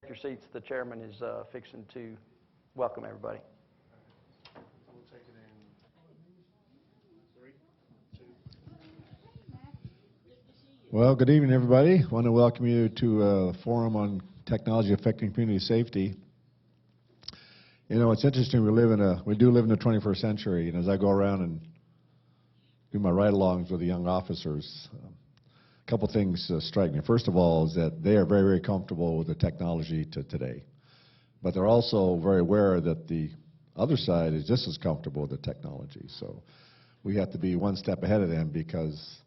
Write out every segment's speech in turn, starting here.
Your seats. The chairman is fixing to welcome everybody. We'll take it in 3, 2. Well, good evening, everybody. I want to welcome you to a forum on technology affecting community safety. You know, it's interesting. We do live in the 21st century, and as I go around and do my ride-alongs with the young officers, a couple things strike me. First of all is that they are very, very comfortable with the technology today. But they're also very aware that the other side is just as comfortable with the technology. So we have to be one step ahead of them because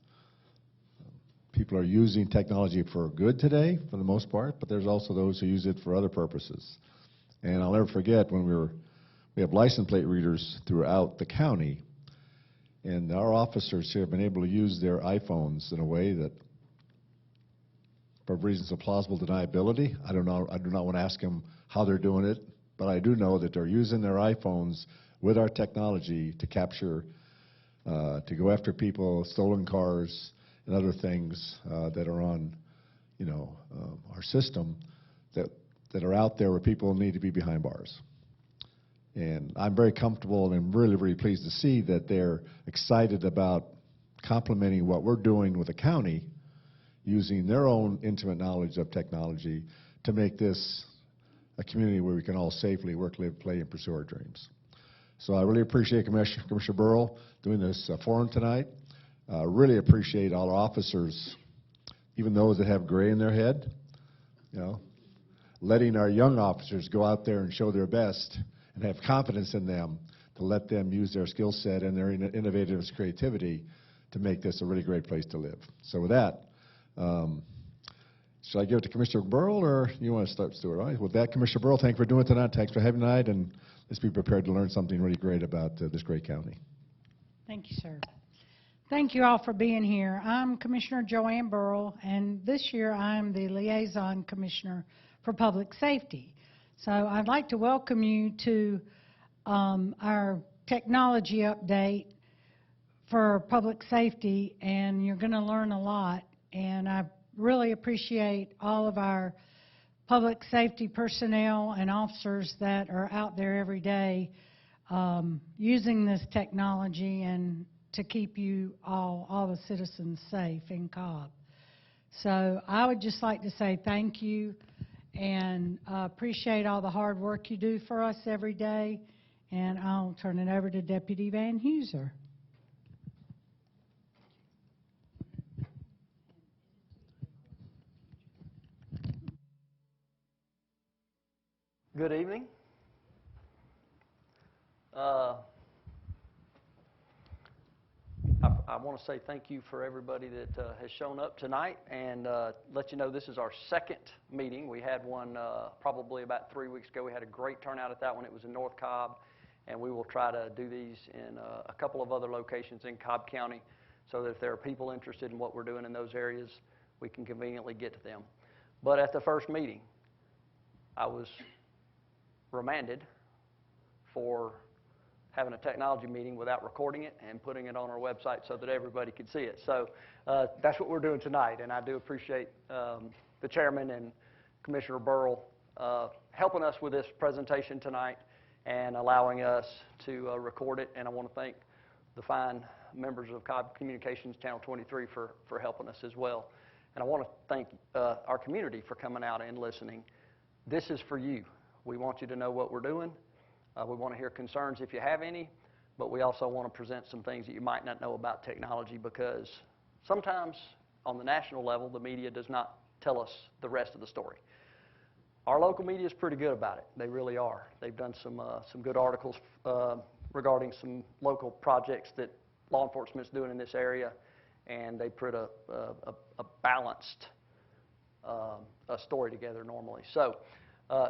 people are using technology for good today, for the most part, but there's also those who use it for other purposes. And I'll never forget when we have license plate readers throughout the county, and our officers here have been able to use their iPhones in a way that, for reasons of plausible deniability, I do not want to ask them how they're doing it, but I do know that they're using their iPhones with our technology to capture, to go after people, stolen cars, and other things that are on, our system that are out there where people need to be behind bars. And I'm very comfortable and really, really pleased to see that they're excited about complementing what we're doing with the county, using their own intimate knowledge of technology to make this a community where we can all safely work, live, play, and pursue our dreams. So I really appreciate Commissioner Burrell doing this forum tonight. Really appreciate all our officers, even those that have gray in their head, letting our young officers go out there and show their best and have confidence in them to let them use their skill set and their innovative creativity to make this a really great place to live. So with that, should I give it to Commissioner Burrell, or you want to start, Stuart? All right. With that, Commissioner Burrell, thank you for doing it tonight. Thanks for having tonight, and let's be prepared to learn something really great about this great county. Thank you, sir. Thank you all for being here. I'm Commissioner Joanne Burrell, and this year I'm the Liaison Commissioner for Public Safety. So I'd like to welcome you to our technology update for public safety, and you're going to learn a lot. And I really appreciate all of our public safety personnel and officers that are out there every day using this technology and to keep you all the citizens safe in Cobb. So I would just like to say thank you and appreciate all the hard work you do for us every day. And I'll turn it over to Deputy Van Heuser. Good evening. I want to say thank you for everybody that has shown up tonight, and let you know this is our second meeting. We had one probably about 3 weeks ago. We had a great turnout at that one. It was in North Cobb, and we will try to do these in a couple of other locations in Cobb County so that if there are people interested in what we're doing in those areas, we can conveniently get to them. But at the first meeting, I was remanded for having a technology meeting without recording it and putting it on our website so that everybody could see it. So that's what we're doing tonight, and I do appreciate the chairman and Commissioner Burrell helping us with this presentation tonight and allowing us to record it. And I want to thank the fine members of Cobb Communications Channel 23 for helping us as well. And I want to thank our community for coming out and listening. This is for you. We want you to know what we're doing. We want to hear concerns if you have any, but we also want to present some things that you might not know about technology, because sometimes on the national level, the media does not tell us the rest of the story. Our local media is pretty good about it. They really are. They've done some good articles regarding some local projects that law enforcement is doing in this area, and they put a balanced story together normally. So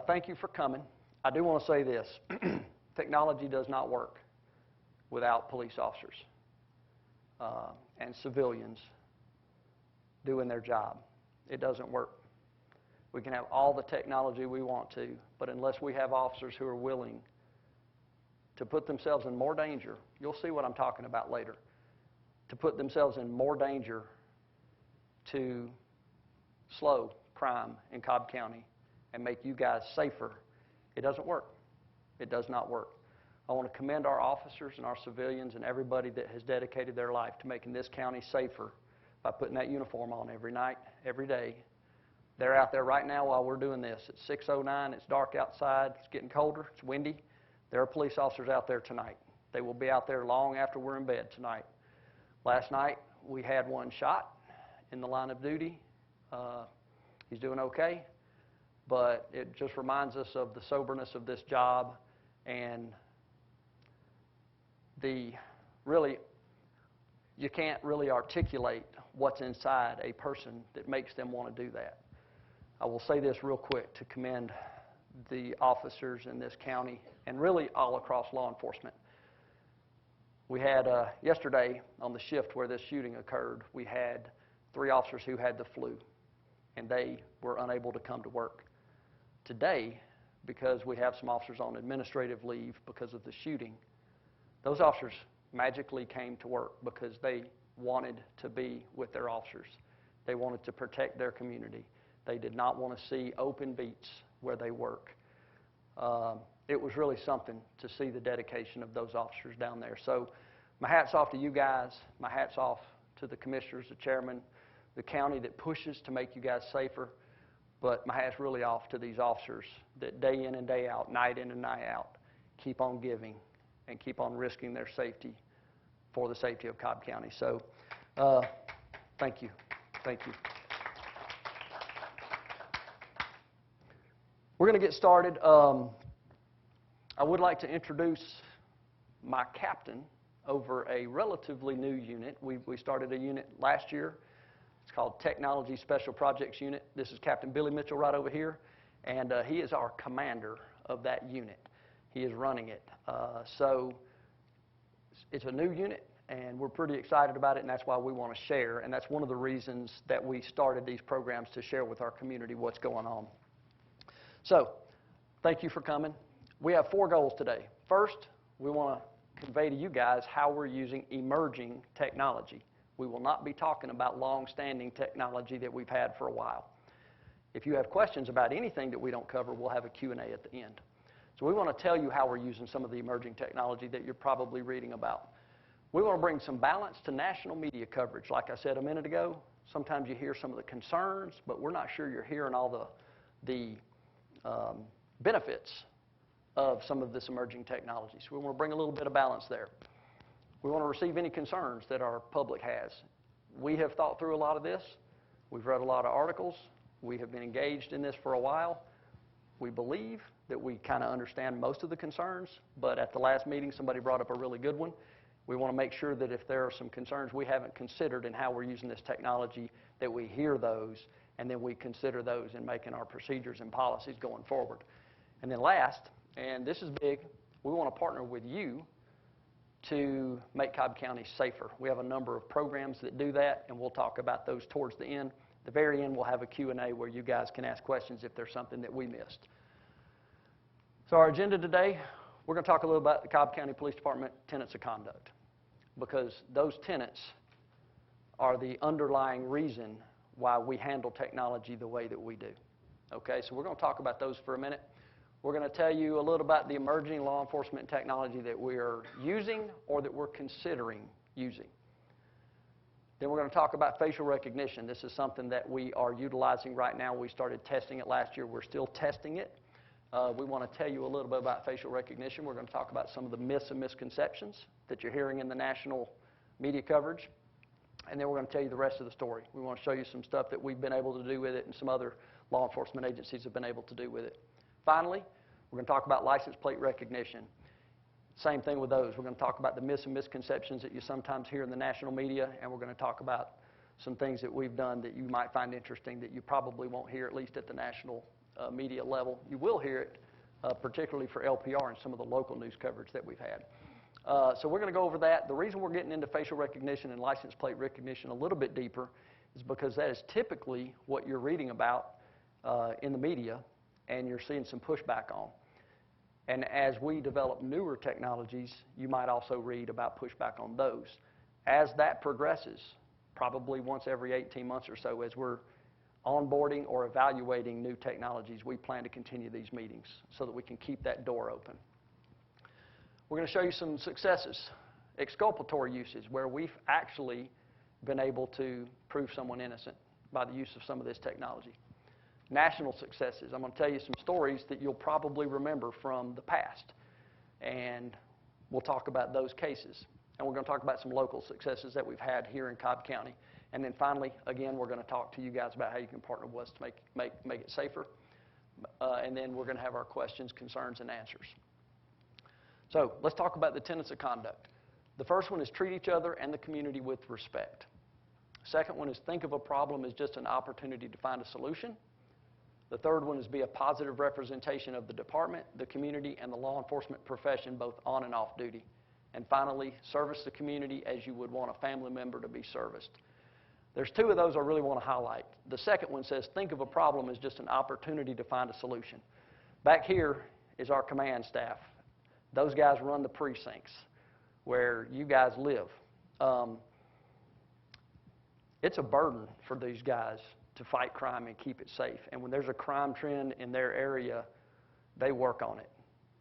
thank you for coming. I do want to say this. Technology does not work without police officers and civilians doing their job. It doesn't work. We can have all the technology we want to, but unless we have officers who are willing to put themselves in more danger, you'll see what I'm talking about later, to put themselves in more danger to slow crime in Cobb County, and make you guys safer, it doesn't work. It does not work. I want to commend our officers and our civilians and everybody that has dedicated their life to making this county safer by putting that uniform on every night, every day. They're out there right now while we're doing this. It's 6:09. It's dark outside. It's getting colder. It's windy. There are police officers out there tonight. They will be out there long after we're in bed tonight. Last night, we had one shot in the line of duty. He's doing okay, but it just reminds us of the soberness of this job and you can't really articulate what's inside a person that makes them want to do that. I will say this real quick to commend the officers in this county and really all across law enforcement. We had yesterday on the shift where this shooting occurred, we had 3 officers who had the flu, and they were unable to come to work. Today, because we have some officers on administrative leave because of the shooting, those officers magically came to work because they wanted to be with their officers. They wanted to protect their community. They did not want to see open beats where they work. It was really something to see the dedication of those officers down there. So my hat's off to you guys. My hat's off to the commissioners, the chairman, the county that pushes to make you guys safer. But my hat's really off to these officers that day in and day out, night in and night out, keep on giving and keep on risking their safety for the safety of Cobb County. So thank you. Thank you. We're going to get started. I would like to introduce my captain over a relatively new unit. We started a unit last year. It's called Technology Special Projects Unit. This is Captain Billy Mitchell right over here, and he is our commander of that unit. He is running it. So it's a new unit, and we're pretty excited about it, and that's why we want to share, and that's one of the reasons that we started these programs, to share with our community what's going on. So thank you for coming. We have 4 goals today. First, we want to convey to you guys how we're using emerging technology. We will not be talking about long-standing technology that we've had for a while. If you have questions about anything that we don't cover, we'll have a Q&A at the end. So we want to tell you how we're using some of the emerging technology that you're probably reading about. We want to bring some balance to national media coverage. Like I said a minute ago, sometimes you hear some of the concerns, but we're not sure you're hearing all the benefits of some of this emerging technology. So we want to bring a little bit of balance there. We want to receive any concerns that our public has. We have thought through a lot of this. We've read a lot of articles. We have been engaged in this for a while. We believe that we kind of understand most of the concerns, but at the last meeting, somebody brought up a really good one. We want to make sure that if there are some concerns we haven't considered in how we're using this technology, that we hear those, and then we consider those in making our procedures and policies going forward. And then last, and this is big, we want to partner with you to make Cobb County safer. We have a number of programs that do that, and we'll talk about those towards the end. At the very end, we'll have a Q&A where you guys can ask questions if there's something that we missed. So our agenda today, we're going to talk a little about the Cobb County Police Department tenets of conduct, because those tenets are the underlying reason why we handle technology the way that we do. Okay, so we're going to talk about those for a minute. We're going to tell you a little about the emerging law enforcement technology that we are using or that we're considering using. Then we're going to talk about facial recognition. This is something that we are utilizing right now. We started testing it last year. We're still testing it. We want to tell you a little bit about facial recognition. We're going to talk about some of the myths and misconceptions that you're hearing in the national media coverage. And then we're going to tell you the rest of the story. We want to show you some stuff that we've been able to do with it and some other law enforcement agencies have been able to do with it. Finally, we're going to talk about license plate recognition. Same thing with those. We're going to talk about the myths and misconceptions that you sometimes hear in the national media, and we're going to talk about some things that we've done that you might find interesting that you probably won't hear, at least at the national media level. You will hear it, particularly for LPR and some of the local news coverage that we've had. So we're going to go over that. The reason we're getting into facial recognition and license plate recognition a little bit deeper is because that is typically what you're reading about in the media and you're seeing some pushback on. And as we develop newer technologies, you might also read about pushback on those. As that progresses, probably once every 18 months or so, as we're onboarding or evaluating new technologies, we plan to continue these meetings so that we can keep that door open. We're going to show you some successes, exculpatory uses, where we've actually been able to prove someone innocent by the use of some of this technology. National successes. I'm going to tell you some stories that you'll probably remember from the past, and we'll talk about those cases. And we're going to talk about some local successes that we've had here in Cobb County. And then finally, again, we're going to talk to you guys about how you can partner with us to make it safer. And then we're going to have our questions, concerns, and answers. So let's talk about the tenets of conduct. The first one is treat each other and the community with respect. Second one is think of a problem as just an opportunity to find a solution. The third one is be a positive representation of the department, the community, and the law enforcement profession, both on and off duty. And finally, service the community as you would want a family member to be serviced. There's two of those I really want to highlight. The second one says think of a problem as just an opportunity to find a solution. Back here is our command staff. Those guys run the precincts where you guys live. It's a burden for these guys to fight crime and keep it safe. And when there's a crime trend in their area, they work on it.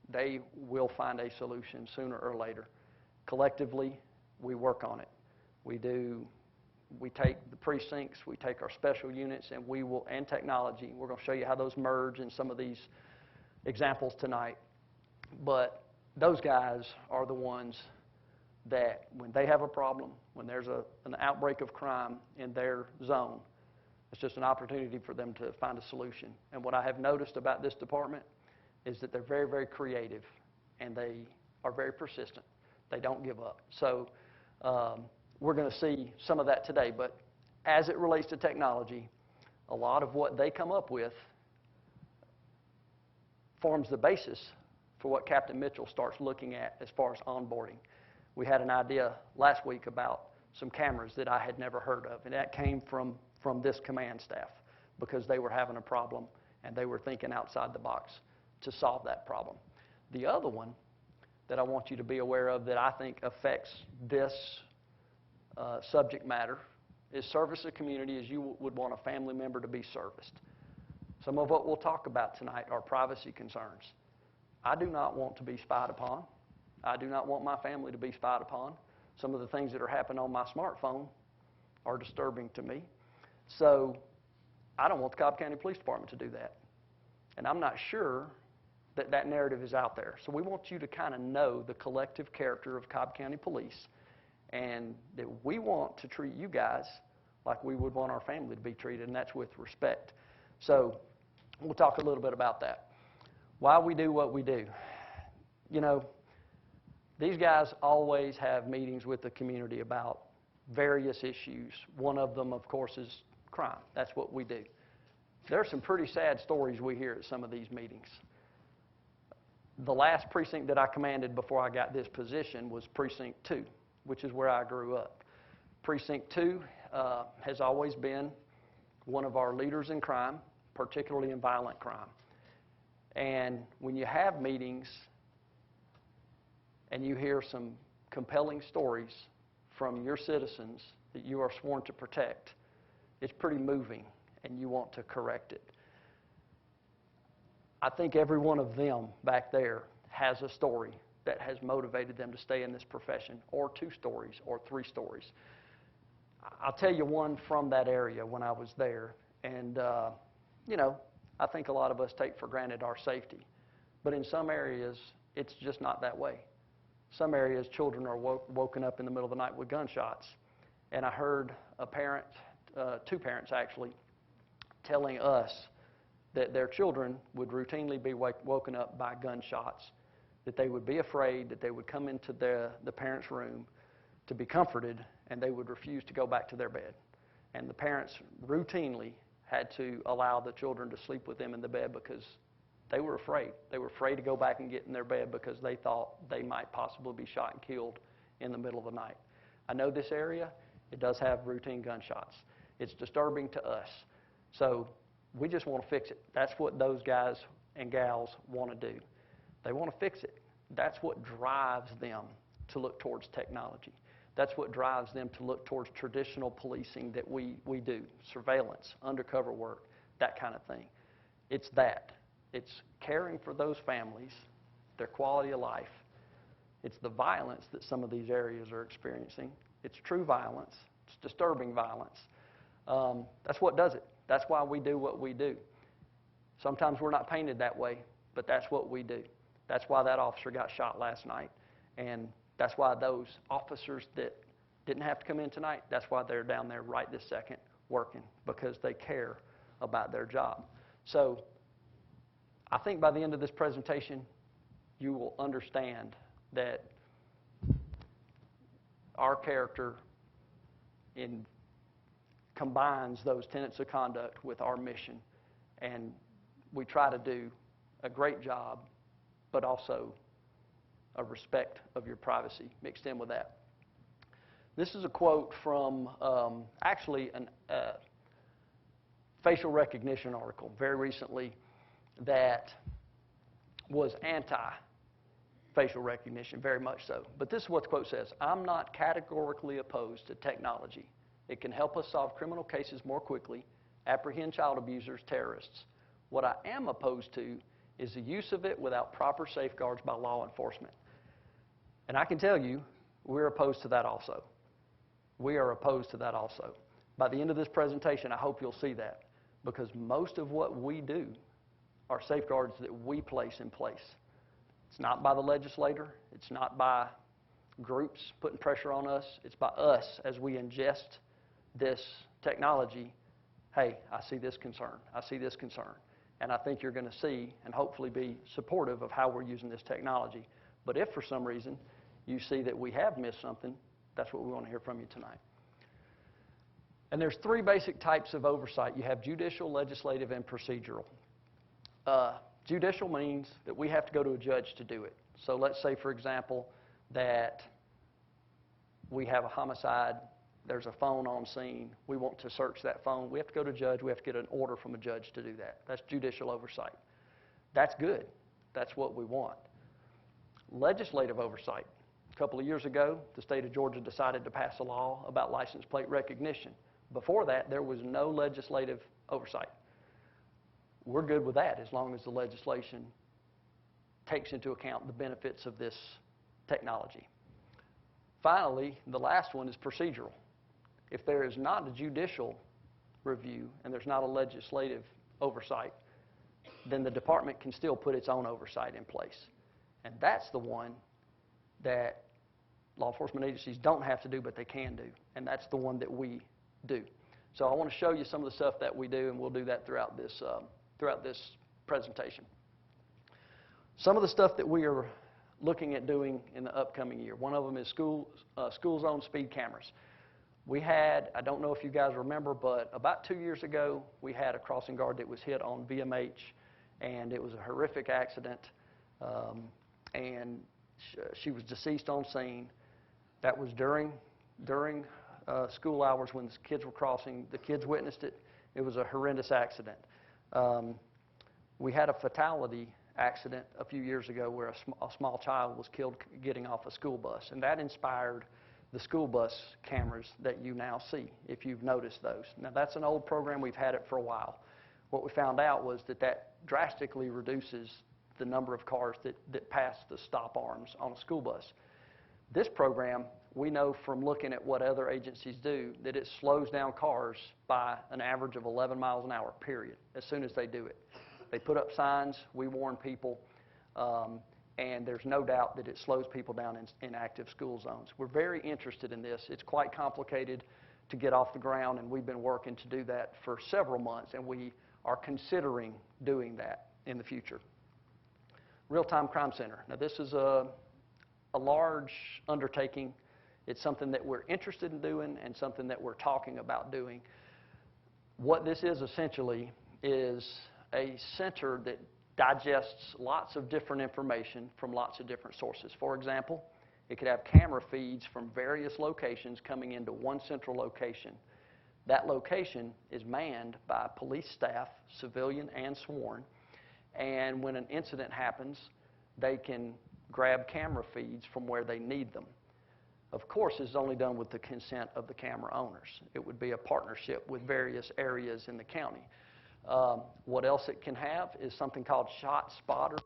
They will find a solution sooner or later. Collectively, we work on it. We take the precincts, we take our special units, and technology. We're going to show you how those merge in some of these examples tonight. But those guys are the ones that when they have a problem, when there's an outbreak of crime in their zone, it's just an opportunity for them to find a solution. And what I have noticed about this department is that they're very, very creative, and they are very persistent. They don't give up. So we're going to see some of that today. But as it relates to technology, a lot of what they come up with forms the basis for what Captain Mitchell starts looking at as far as onboarding. We had an idea last week about some cameras that I had never heard of, and that came from this command staff because they were having a problem and they were thinking outside the box to solve that problem. The other one that I want you to be aware of that I think affects this subject matter is service the community as you would want a family member to be serviced. Some of what we'll talk about tonight are privacy concerns. I do not want to be spied upon. I do not want my family to be spied upon. Some of the things that are happening on my smartphone are disturbing to me. So I don't want the Cobb County Police Department to do that. And I'm not sure that that narrative is out there. So we want you to kind of know the collective character of Cobb County Police, and that we want to treat you guys like we would want our family to be treated, and that's with respect. So we'll talk a little bit about that. Why we do what we do. You know, these guys always have meetings with the community about various issues. One of them, of course, is crime. That's what we do. There are some pretty sad stories we hear at some of these meetings. The last precinct that I commanded before I got this position was Precinct 2, which is where I grew up. Precinct 2 has always been one of our leaders in crime, particularly in violent crime. And when you have meetings and you hear some compelling stories from your citizens that you are sworn to protect, it's pretty moving, and you want to correct it. I think every one of them back there has a story that has motivated them to stay in this profession, or 2 stories, or 3 stories. I'll tell you one from that area when I was there, and you know, I think a lot of us take for granted our safety, but in some areas, it's just not that way. Some areas, children are woken up in the middle of the night with gunshots, and I heard a parent, 2 parents actually, telling us that their children would routinely be woken up by gunshots, that they would be afraid, that they would come into the parents' room to be comforted, and they would refuse to go back to their bed. And the parents routinely had to allow the children to sleep with them in the bed because they were afraid. They were afraid to go back and get in their bed because they thought they might possibly be shot and killed in the middle of the night. I know this area, it does have routine gunshots. It's disturbing to us. So we just want to fix it. That's what those guys and gals want to do. They want to fix it. That's what drives them to look towards technology. That's what drives them to look towards traditional policing that we do, surveillance, undercover work, that kind of thing. It's that. It's caring for those families, their quality of life. It's the violence that some of these areas are experiencing. It's true violence. It's disturbing violence. That's what does it. That's why we do what we do. Sometimes we're not painted that way, but that's what we do. That's why that officer got shot last night. And that's why those officers that didn't have to come in tonight, that's why they're down there right this second working, because they care about their job. So I think by the end of this presentation, you will understand that our character combines those tenets of conduct with our mission, and we try to do a great job, but also a respect of your privacy mixed in with that. This is a quote from actually a facial recognition article very recently that was anti-facial recognition, very much so. But this is what the quote says: "I'm not categorically opposed to technology. It can help us solve criminal cases more quickly, apprehend child abusers, terrorists. What I am opposed to is the use of it without proper safeguards by law enforcement." And I can tell you, we're opposed to that also. We are opposed to that also. By the end of this presentation, I hope you'll see that, because most of what we do are safeguards that we place in place. It's not by the legislator. It's not by groups putting pressure on us. It's by us as we ingest this technology. Hey, I see this concern. I see this concern. And I think you're going to see and hopefully be supportive of how we're using this technology. But if for some reason you see that we have missed something, that's what we want to hear from you tonight. And there's three basic types of oversight. You have judicial, legislative, and procedural. Judicial means that we have to go to a judge to do it. So let's say, for example, that we have a homicide, there's a phone on scene, we want to search that phone. We have to go to a judge, we have to get an order from a judge to do that. That's judicial oversight. That's good. That's what we want. Legislative oversight. A couple of years ago, the state of Georgia decided to pass a law about license plate recognition. Before that, there was no legislative oversight. We're good with that as long as the legislation takes into account the benefits of this technology. Finally, the last one is procedural. If there is not a judicial review and there's not a legislative oversight, then the department can still put its own oversight in place. And that's the one that law enforcement agencies don't have to do, but they can do. And that's the one that we do. So I want to show you some of the stuff that we do, and we'll do that throughout this presentation. Some of the stuff that we are looking at doing in the upcoming year. One of them is school zone speed cameras. We had, I don't know if you guys remember, but about 2 years ago, we had a crossing guard that was hit on VMH, and it was a horrific accident, and she was deceased on scene. That was during school hours when the kids were crossing. The kids witnessed it. It was a horrendous accident. We had a fatality accident a few years ago where a small child was killed getting off a school bus, and that inspired the school bus cameras that you now see, if you've noticed those. Now, that's an old program. We've had it for a while. What we found out was that drastically reduces the number of cars that pass the stop arms on a school bus. This program, we know from looking at what other agencies do, that it slows down cars by an average of 11 miles an hour, period, as soon as they do it. They put up signs, we warn people, and there's no doubt that it slows people down in active school zones. We're very interested in this. It's quite complicated to get off the ground, and we've been working to do that for several months, and we are considering doing that in the future. Real-time crime center. Now, this is a large undertaking. It's something that we're interested in doing and something that we're talking about doing. What this is essentially is a center that digests lots of different information from lots of different sources. For example, it could have camera feeds from various locations coming into one central location. That location is manned by police staff, civilian and sworn, and when an incident happens, they can grab camera feeds from where they need them. of course, is only done with the consent of the camera owners. It would be a partnership with various areas in the county. What else it can have is something called Shot Spotter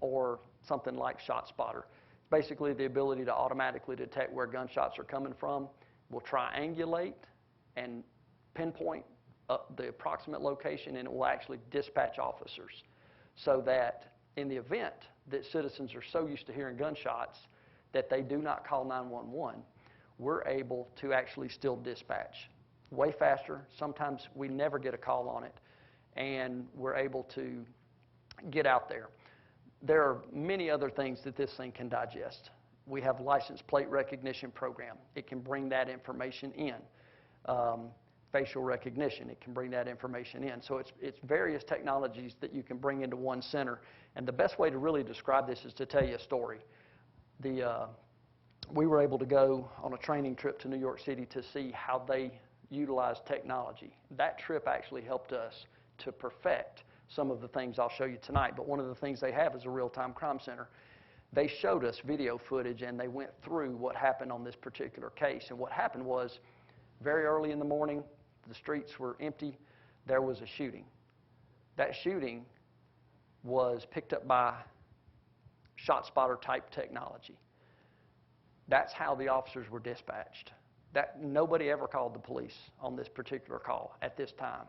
or something like Shot Spotter. Basically, the ability to automatically detect where gunshots are coming from. Will triangulate and pinpoint the approximate location, and it will actually dispatch officers so that in the event that citizens are so used to hearing gunshots that they do not call 911, we're able to actually still dispatch way faster. Sometimes we never get a call on it, and we're able to get out there. There are many other things that this thing can digest. We have license plate recognition program. It can bring that information in. Facial recognition, it can bring that information in. So it's various technologies that you can bring into one center. And the best way to really describe this is to tell you a story. We were able to go on a training trip to New York City to see how they utilize technology. That trip actually helped us to perfect some of the things I'll show you tonight. But one of the things they have is a real-time crime center. They showed us video footage, and they went through what happened on this particular case. And what happened was, very early in the morning, the streets were empty. There was a shooting. That shooting was picked up by Shot Spotter type technology. That's how the officers were dispatched. Nobody ever called the police on this particular call at this time.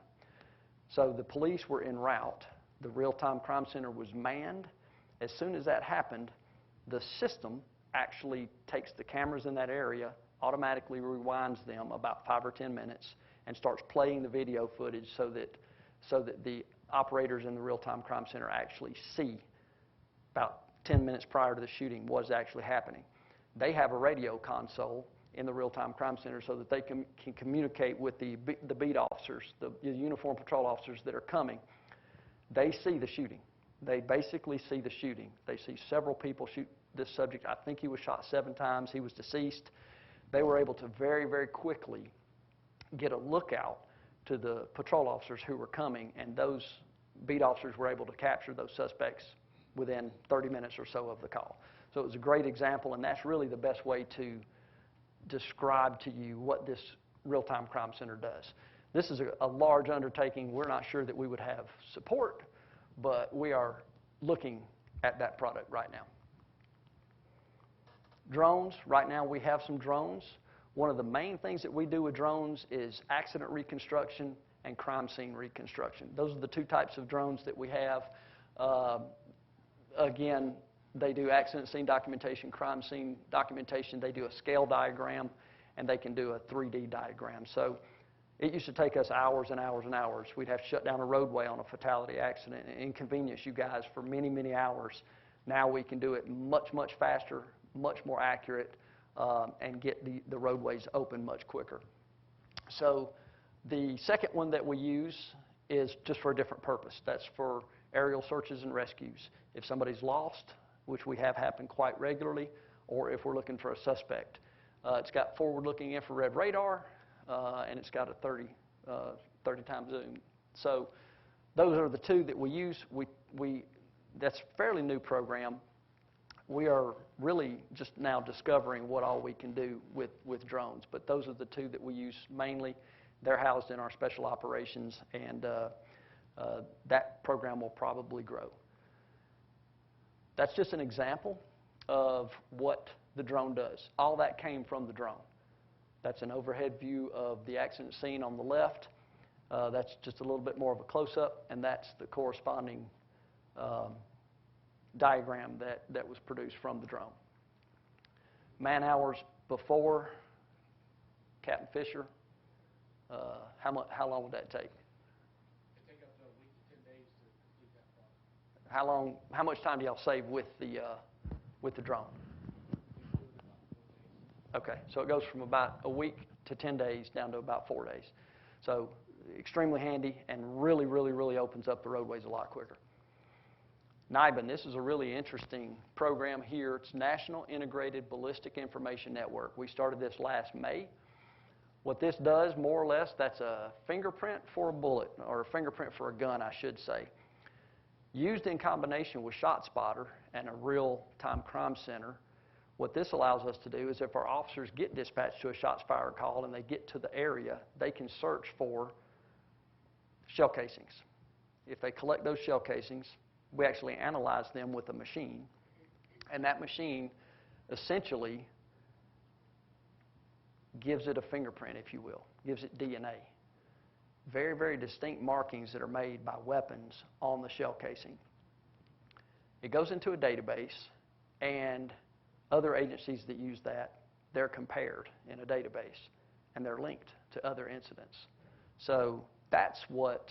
So the police were en route. The real-time crime center was manned. As soon as that happened, the system actually takes the cameras in that area, automatically rewinds them about 5 or 10 minutes, and starts playing the video footage so that the operators in the real-time crime center actually see about 10 minutes prior to the shooting what's actually happening. They have a radio console in the real-time crime center so that they can communicate with the beat officers, the uniformed patrol officers that are coming. They see the shooting. They basically see the shooting. They see several people shoot this subject. I think he was shot 7 times. He was deceased. They were able to very, very quickly get a lookout to the patrol officers who were coming, and those beat officers were able to capture those suspects within 30 minutes or so of the call. So it was a great example, and that's really the best way to describe to you what this real-time crime center does. This is a large undertaking. We're not sure that we would have support, but we are looking at that product right now. Drones, right now we have some drones. One of the main things that we do with drones is accident reconstruction and crime scene reconstruction. Those are the 2 types of drones that we have. Again, they do accident scene documentation, crime scene documentation. They do a scale diagram, and they can do a 3D diagram. So it used to take us hours and hours and hours. We'd have to shut down a roadway on a fatality accident and inconvenience you guys for many, many hours. Now we can do it much, much faster, much more accurate, and get the roadways open much quicker. So the second one that we use is just for a different purpose. That's for aerial searches and rescues. If somebody's lost, which we have happen quite regularly, or if we're looking for a suspect. It's got forward-looking infrared radar, and it's got a 30 times zoom. So those are the 2 that we use. That's a fairly new program. We are really just now discovering what all we can do with drones, but those are the 2 that we use mainly. They're housed in our special operations, and that program will probably grow. That's just an example of what the drone does. All that came from the drone. That's an overhead view of the accident scene on the left. That's just a little bit more of a close-up, and that's the corresponding diagram that was produced from the drone. Man hours before, Captain Fisher, how long would that take? It take up to a week to 10 days to complete that process. How much time do y'all save with the drone? Okay, so it goes from about a week to 10 days down to about 4 days. So extremely handy and really, really, really opens up the roadways a lot quicker. NIBIN, this is a really interesting program here. It's National Integrated Ballistic Information Network. We started this last May. What this does, more or less, that's a fingerprint for a bullet, or a fingerprint for a gun, I should say. Used in combination with Shot Spotter and a real-time crime center, What this allows us to do is if our officers get dispatched to a shots fired call and they get to the area, they can search for shell casings. If they collect those shell casings, we actually analyze them with a machine, and that machine essentially gives it a fingerprint, if you will, gives it DNA. Very, very distinct markings that are made by weapons on the shell casing. It goes into a database, and other agencies that use that, they're compared in a database, and they're linked to other incidents. So that's what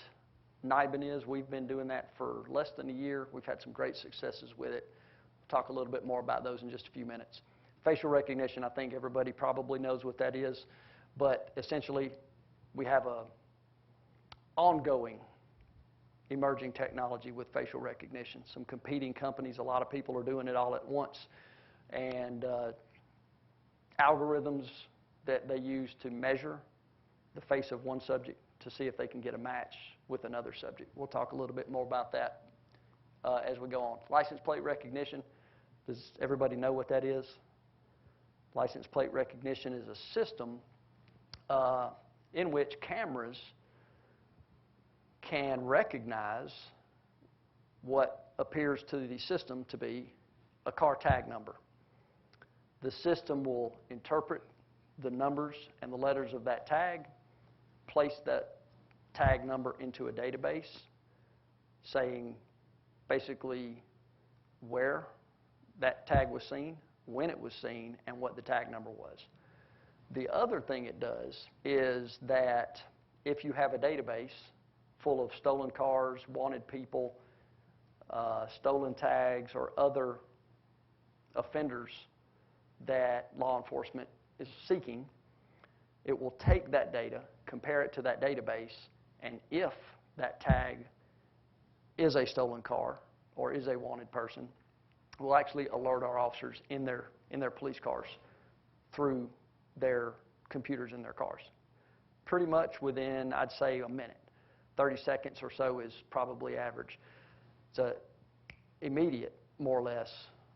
NIBIN is. We've been doing that for less than a year. We've had some great successes with it. We'll talk a little bit more about those in just a few minutes. Facial recognition, I think everybody probably knows what that is, but essentially we have a ongoing emerging technology with facial recognition. Some competing companies, a lot of people are doing it all at once, and algorithms that they use to measure the face of one subject to see if they can get a match with another subject. We'll talk a little bit more about that as we go on. License plate recognition, does everybody know what that is? License plate recognition is a system in which cameras can recognize what appears to the system to be a car tag number. The system will interpret the numbers and the letters of that tag, place that tag number into a database, saying basically where that tag was seen, when it was seen, and what the tag number was. The other thing it does is that if you have a database full of stolen cars, wanted people, stolen tags, or other offenders that law enforcement is seeking, it will take that data, compare it to that database, and if that tag is a stolen car or is a wanted person, we'll actually alert our officers in their police cars through their computers in their cars. Pretty much within, I'd say, a minute. 30 seconds or so is probably average. It's an immediate, more or less,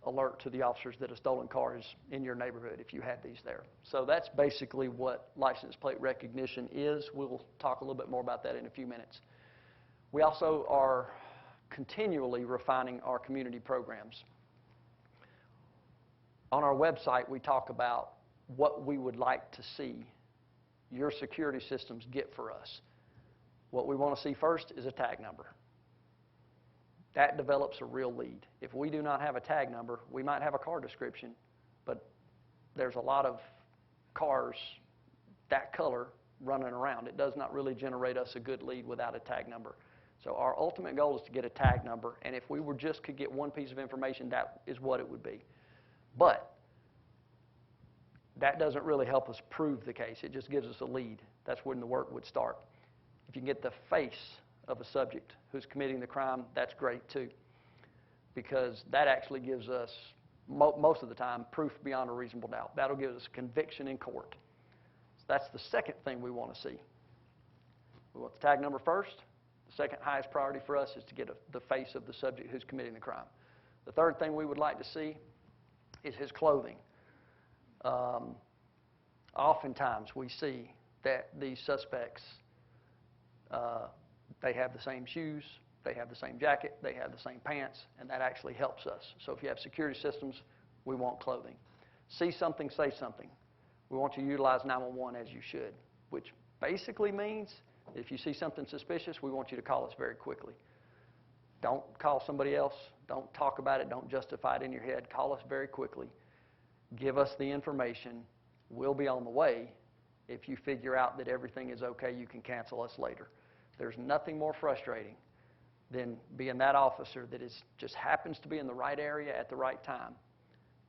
alert to the officers that a stolen car is in your neighborhood if you have these there. So that's basically what license plate recognition is. We'll talk a little bit more about that in a few minutes. We also are continually refining our community programs. On our website, we talk about what we would like to see your security systems get for us. What we want to see first is a tag number. That develops a real lead. If we do not have a tag number, we might have a car description, but there's a lot of cars that color running around. It does not really generate us a good lead without a tag number. So our ultimate goal is to get a tag number, and if we could get one piece of information, that is what it would be. But that doesn't really help us prove the case. It just gives us a lead. That's when the work would start. If you can get the face of a subject who's committing the crime, that's great too, because that actually gives us, most of the time, proof beyond a reasonable doubt. That'll give us a conviction in court. So that's the second thing we want to see. We want the tag number first. The second highest priority for us is to get the face of the subject who's committing the crime. The third thing we would like to see is his clothing. Oftentimes we see that these suspects, they have the same shoes, they have the same jacket, they have the same pants, and that actually helps us. So if you have security systems, we want clothing. See something, say something. We want you to utilize 911 as you should, which basically means if you see something suspicious, we want you to call us very quickly. Don't call somebody else. Don't talk about it. Don't justify it in your head. Call us very quickly. Give us the information. We'll be on the way. If you figure out that everything is okay, you can cancel us later. There's nothing more frustrating than being that officer that just happens to be in the right area at the right time.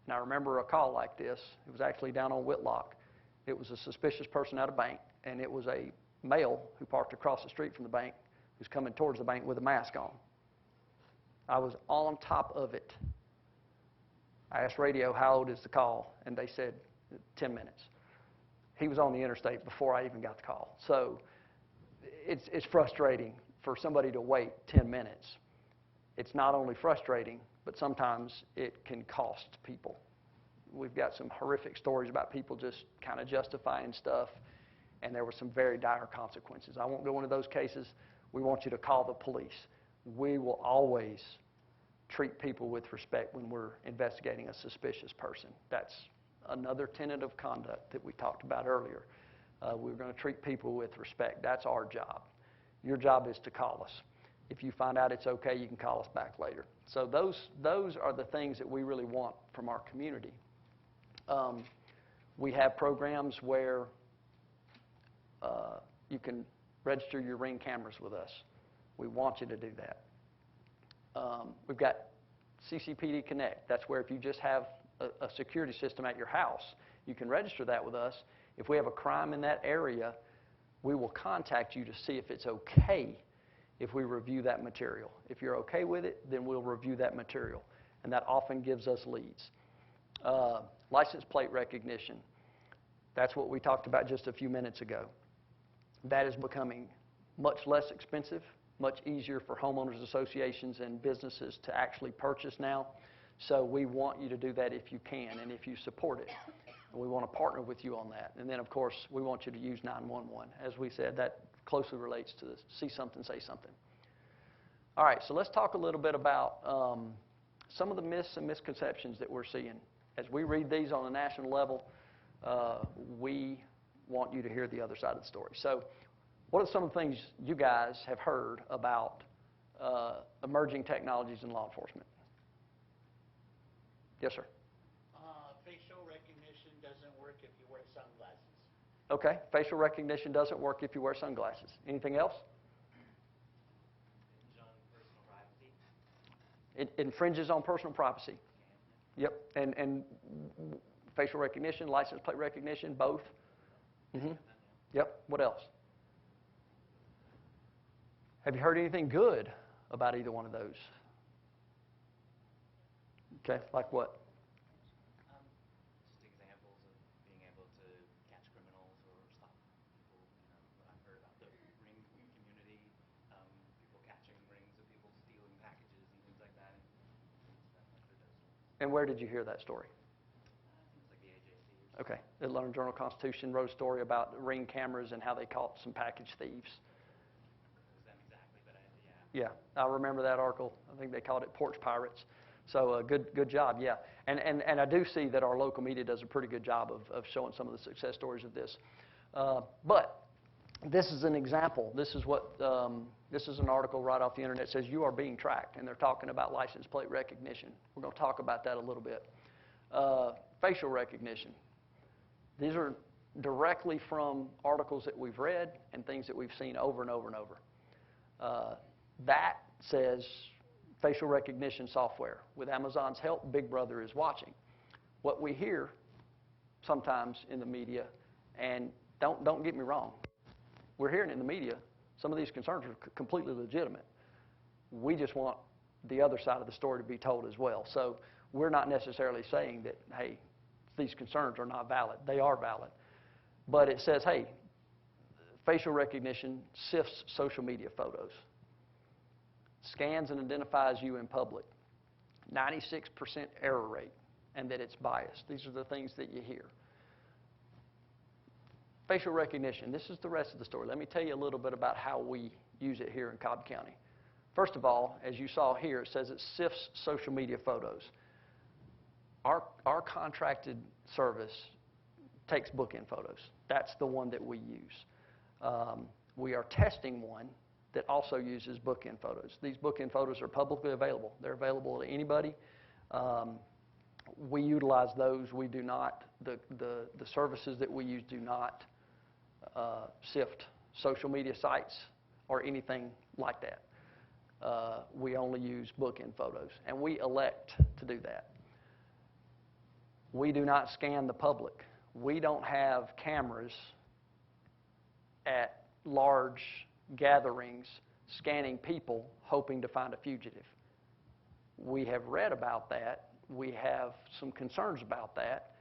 And I remember a call like this. It was actually down on Whitlock. It was a suspicious person at a bank, and it was a male who parked across the street from the bank who's coming towards the bank with a mask on. I was on top of it. I asked radio, how old is the call? And they said 10 minutes. He was on the interstate before I even got the call. So it's frustrating for somebody to wait 10 minutes. It's not only frustrating, but sometimes it can cost people we've got some horrific stories about people just kind of justifying stuff, and there were some very dire consequences. I won't go into those cases. We want you to call the police. We will always treat people with respect when we're investigating a suspicious person. That's another tenet of conduct that we talked about earlier. We're going to treat people with respect. That's our job. Your job is to call us. If you find out it's okay, you can call us back later. So those are the things that we really want from our community. We have programs where you can register your Ring cameras with us. We want you to do that. We've got CCPD Connect. That's where if you just have a security system at your house, you can register that with us. If we have a crime in that area, we will contact you to see if it's okay if we review that material. If you're okay with it, then we'll review that material, and that often gives us leads. License plate recognition. That's what we talked about just a few minutes ago. That is becoming much less expensive, much easier for homeowners associations and businesses to actually purchase now. So we want you to do that if you can and if you support it. And we want to partner with you on that. And then, of course, we want you to use 911. As we said, that closely relates to this. See something, say something. All right, so let's talk a little bit about some of the myths and misconceptions that we're seeing. As we read these on a national level, we want you to hear the other side of the story. So what are some of the things you guys have heard about emerging technologies in law enforcement? Yes, sir. Facial recognition doesn't work if you wear sunglasses. Okay, facial recognition doesn't work if you wear sunglasses. Anything else? On personal privacy. It infringes on personal privacy. Yep, and facial recognition, license plate recognition, both. Mm-hmm. Yep, what else? Have you heard anything good about either one of those? Okay, like what? Just examples of being able to catch criminals or stop people. I've heard about the ring community, people catching rings of people stealing packages and things like that. And where did you hear that story? I think it's like the AJC. Okay, the Atlanta Journal-Constitution wrote a story about Ring cameras and how they caught some package thieves. It was them exactly, but Yeah, I remember that article. I think they called it Porch Pirates. So good job, yeah. And I do see that our local media does a pretty good job of showing some of the success stories of this. But this is an example. This is what this is an article right off the internet. It says you are being tracked, and they're talking about license plate recognition. We're going to talk about that a little bit. Facial recognition. These are directly from articles that we've read and things that we've seen over and over and over. That says facial recognition software. With Amazon's help, Big Brother is watching. What we hear sometimes in the media, and don't get me wrong, we're hearing in the media, some of these concerns are completely legitimate. We just want the other side of the story to be told as well. So we're not necessarily saying that, hey, these concerns are not valid. They are valid. But it says, hey, facial recognition sifts social media photos, scans and identifies you in public, 96% error rate, and that it's biased. These are the things that you hear. Facial recognition, this is the rest of the story. Let me tell you a little bit about how we use it here in Cobb County. First of all, as you saw here, it says it sifts social media photos. Our contracted service takes bookend photos. That's the one that we use. We are testing one that also uses bookend photos. These bookend photos are publicly available. They're available to anybody. We utilize those. We do not, the services that we use do not sift social media sites or anything like that. We only use bookend photos, and we elect to do that. We do not scan the public. We don't have cameras at large gatherings scanning people hoping to find a fugitive. We have read about that. We have some concerns about that,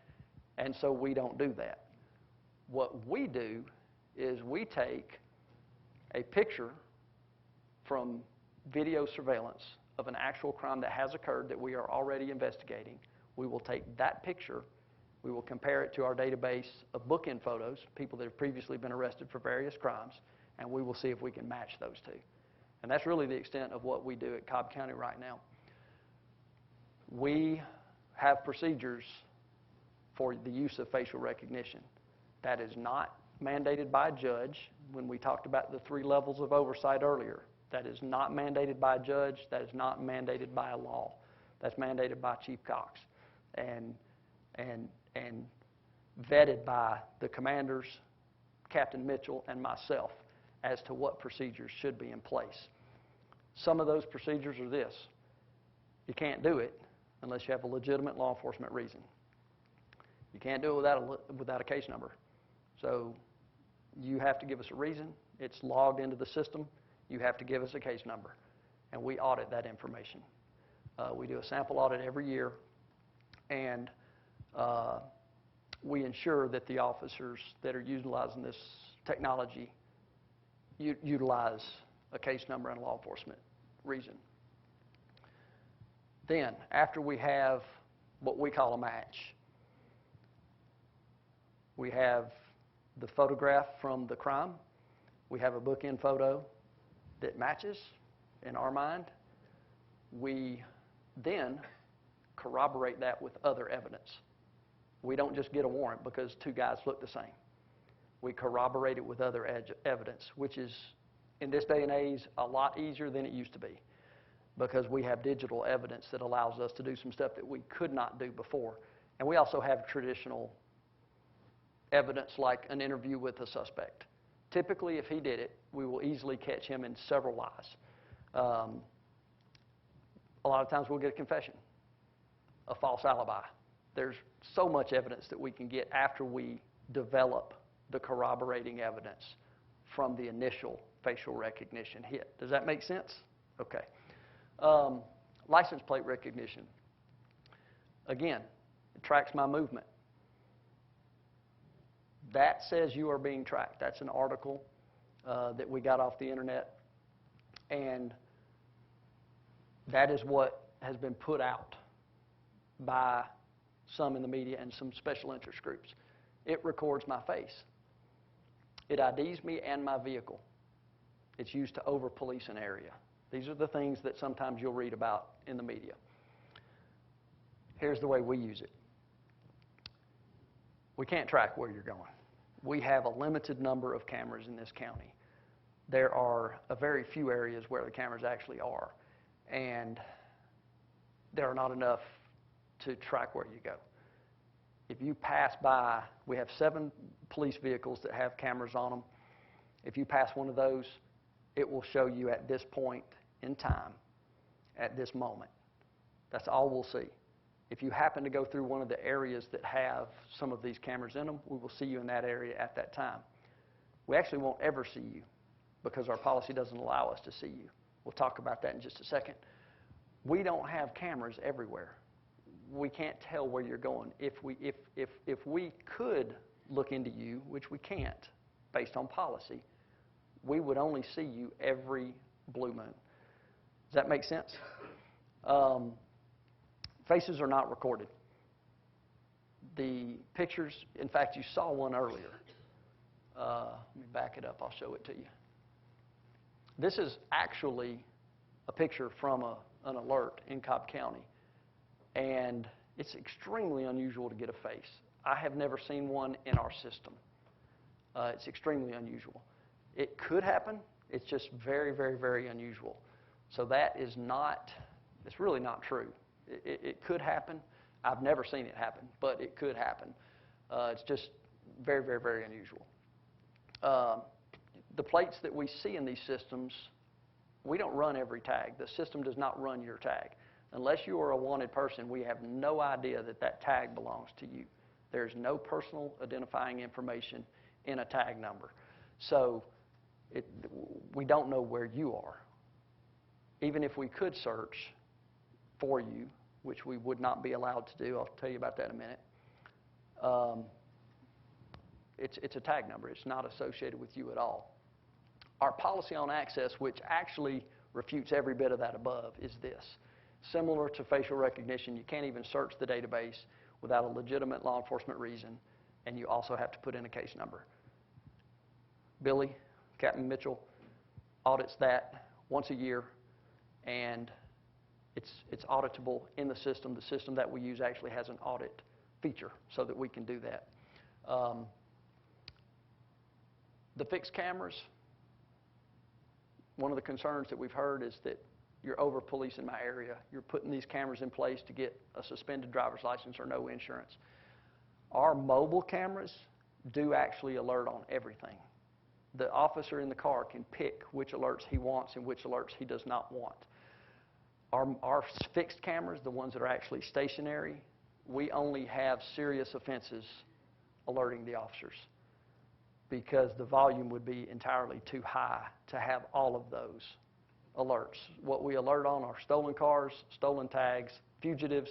and so we don't do that. What we do is we take a picture from video surveillance of an actual crime that has occurred that we are already investigating. We will take that picture We will compare it to our database of bookend photos, people that have previously been arrested for various crimes, and we will see if we can match those two. And that's really the extent of what we do at Cobb County right now. We have procedures for the use of facial recognition. That is not mandated by a judge. When we talked about the 3 levels of oversight earlier, that is not mandated by a judge. That is not mandated by a law. That's mandated by Chief Cox and vetted by the commanders, Captain Mitchell, and myself as to what procedures should be in place. Some of those procedures are this. You can't do it unless you have a legitimate law enforcement reason. You can't do it without a case number. So you have to give us a reason. It's logged into the system. You have to give us a case number, and we audit that information. We do a sample audit every year, and we ensure that the officers that are utilizing this technology utilize a case number and a law enforcement reason. Then, after we have what we call a match, we have the photograph from the crime. We have a bookend photo that matches in our mind. We then corroborate that with other evidence. We don't just get a warrant because 2 guys look the same. We corroborate it with other evidence, which is, in this day and age, a lot easier than it used to be because we have digital evidence that allows us to do some stuff that we could not do before. And we also have traditional evidence like an interview with a suspect. Typically, if he did it, we will easily catch him in several lies. A lot of times we'll get a confession, a false alibi. There's so much evidence that we can get after we develop the corroborating evidence from the initial facial recognition hit. Does that make sense? Okay. License plate recognition. Again, it tracks my movement. That says you are being tracked. That's an article that we got off the internet, and that is what has been put out by some in the media and some special interest groups. It records my face. It IDs me and my vehicle. It's used to over-police an area. These are the things that sometimes you'll read about in the media. Here's the way we use it. We can't track where you're going. We have a limited number of cameras in this county. There are a very few areas where the cameras actually are, and there are not enough to track where you go. If you pass by, we have 7 police vehicles that have cameras on them. If you pass one of those, it will show you at this point in time, at this moment. That's all we'll see. If you happen to go through one of the areas that have some of these cameras in them, we will see you in that area at that time. We actually won't ever see you because our policy doesn't allow us to see you. We'll talk about that in just a second. We don't have cameras everywhere. We can't tell where you're going. If we could look into you, which we can't based on policy, we would only see you every blue moon. Does that make sense? Faces are not recorded. The pictures, in fact, you saw one earlier. Let me back it up. I'll show it to you. This is actually a picture from an alert in Cobb County, and it's extremely unusual to get a face. I have never seen one in our system. It's extremely unusual. It could happen. It's just very, very, very unusual. So that is not, it's really not true. It could happen. I've never seen it happen, but it could happen. It's just very, very, very unusual. The plates that we see in these systems, we don't run every tag. The system does not run your tag. Unless you are a wanted person, we have no idea that that tag belongs to you. There's no personal identifying information in a tag number. So we don't know where you are. Even if we could search for you, which we would not be allowed to do, I'll tell you about that in a minute, it's a tag number. It's not associated with you at all. Our policy on access, which actually refutes every bit of that above, is this. Similar to facial recognition, you can't even search the database without a legitimate law enforcement reason, and you also have to put in a case number. Billy, Captain Mitchell, audits that once a year, and it's auditable in the system. The system that we use actually has an audit feature so that we can do that. The fixed cameras, one of the concerns that we've heard is that you're over-policing my area. You're putting these cameras in place to get a suspended driver's license or no insurance. Our mobile cameras do actually alert on everything. The officer in the car can pick which alerts he wants and which alerts he does not want. Our fixed cameras, the ones that are actually stationary, we only have serious offenses alerting the officers because the volume would be entirely too high to have all of those alerts. What we alert on are stolen cars, stolen tags, fugitives,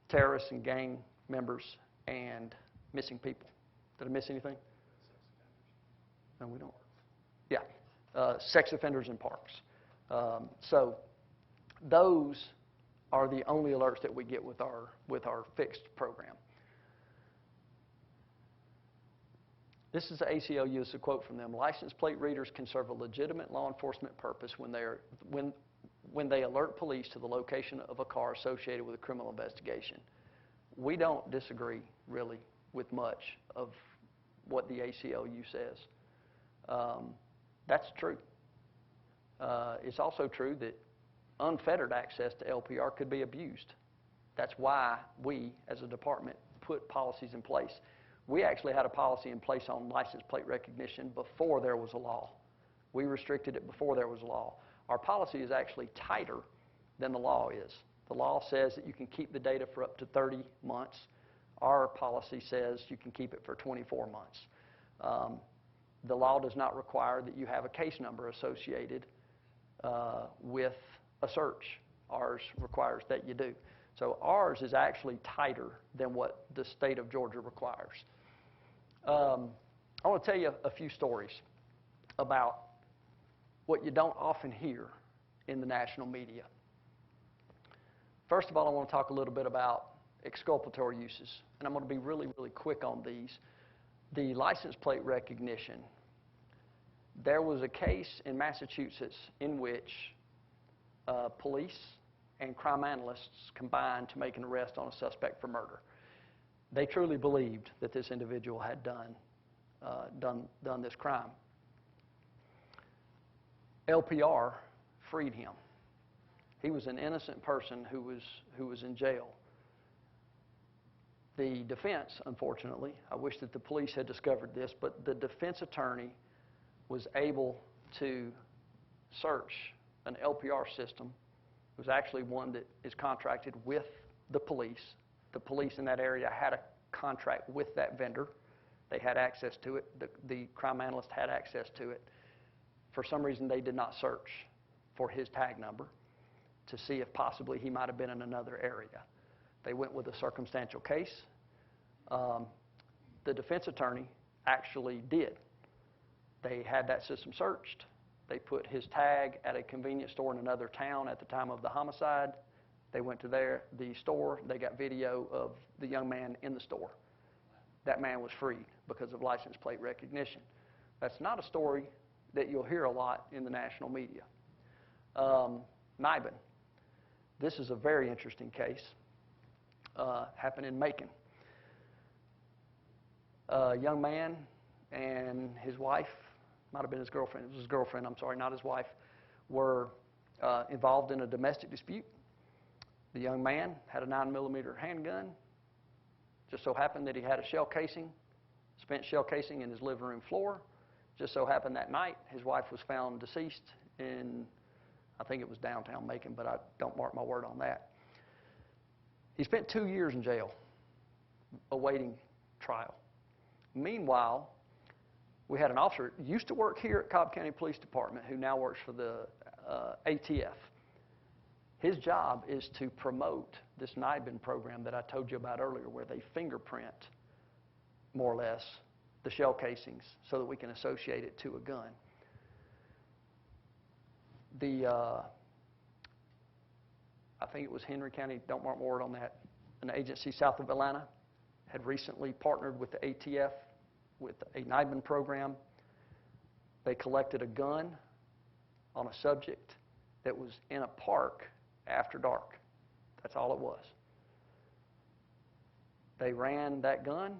terrorists and gang members, and missing people. Did I miss anything? No, we don't. Yeah, sex offenders in parks. So those are the only alerts that we get with our fixed program. This is the ACLU. It's a quote from them. License plate readers can serve a legitimate law enforcement purpose when they alert police to the location of a car associated with a criminal investigation. We don't disagree, really, with much of what the ACLU says. That's true. It's also true that unfettered access to LPR could be abused. That's why we, as a department, put policies in place. We actually had a policy in place on license plate recognition before there was a law. We restricted it before there was a law. Our policy is actually tighter than the law is. The law says that you can keep the data for up to 30 months. Our policy says you can keep it for 24 months. The law does not require that you have a case number associated with a search. Ours requires that you do. So ours is actually tighter than what the state of Georgia requires. I want to tell you a few stories about what you don't often hear in the national media. First of all, I want to talk a little bit about exculpatory uses, and I'm going to be really, really quick on these. The license plate recognition. There was a case in Massachusetts in which police and crime analysts combined to make an arrest on a suspect for murder. They truly believed that this individual had done this crime. LPR freed him. He was an innocent person who was in jail. The defense, unfortunately, I wish that the police had discovered this, but the defense attorney was able to search an LPR system. It was actually one that is contracted with the police. The police in that area had a contract with that vendor. They had access to it. The crime analyst had access to it. For some reason, they did not search for his tag number to see if possibly he might have been in another area. They went with a circumstantial case. The defense attorney actually did. They had that system searched. They put his tag at a convenience store in another town at the time of the homicide. They went to the store. They got video of the young man in the store. That man was freed because of license plate recognition. That's not a story that you'll hear a lot in the national media. Nibin. This is a very interesting case. Happened in Macon. A young man and his wife, might have been his girlfriend, it was his girlfriend, I'm sorry, not his wife, were involved in a domestic dispute. The young man had a 9mm handgun. Just so happened that he had a shell casing, spent shell casing in his living room floor. Just so happened that night his wife was found deceased in, I think it was downtown Macon, but I don't mark my word on that. He spent 2 years in jail awaiting trial. Meanwhile, we had an officer who used to work here at Cobb County Police Department who now works for the ATF. His job is to promote this NIBIN program that I told you about earlier, where they fingerprint, more or less, the shell casings so that we can associate it to a gun. I think it was Henry County, don't mark my word on that, an agency south of Atlanta, had recently partnered with the ATF with a NIBIN program. They collected a gun on a subject that was in a park after dark. That's all it was. They ran that gun.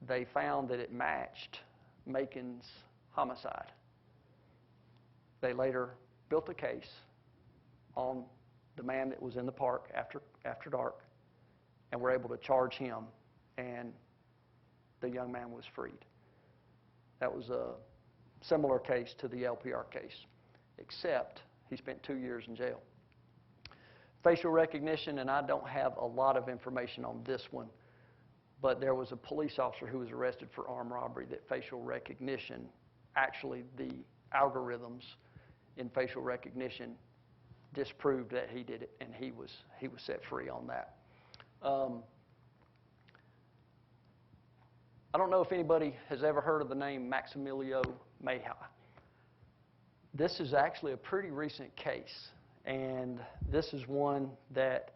They found that it matched Macon's homicide. They later built a case on the man that was in the park after dark, and were able to charge him, and the young man was freed. That was a similar case to the LPR case, except he spent 2 years in jail. Facial recognition, and I don't have a lot of information on this one, but there was a police officer who was arrested for armed robbery that facial recognition, actually the algorithms in facial recognition disproved that he did it, and he was set free on that. I don't know if anybody has ever heard of the name Maximilio Mejia. This is actually a pretty recent case, and this is one that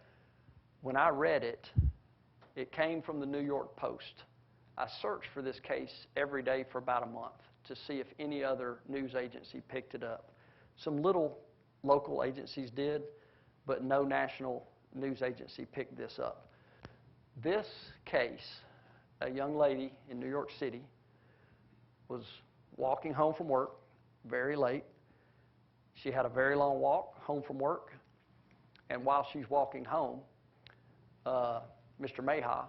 when I read it, it came from the New York Post. I searched for this case every day for about a month to see if any other news agency picked it up. Some little local agencies did, but no national news agency picked this up. This case, a young lady in New York City was walking home from work very late. She had a very long walk home from work, and while she's walking home, Mr. Mejia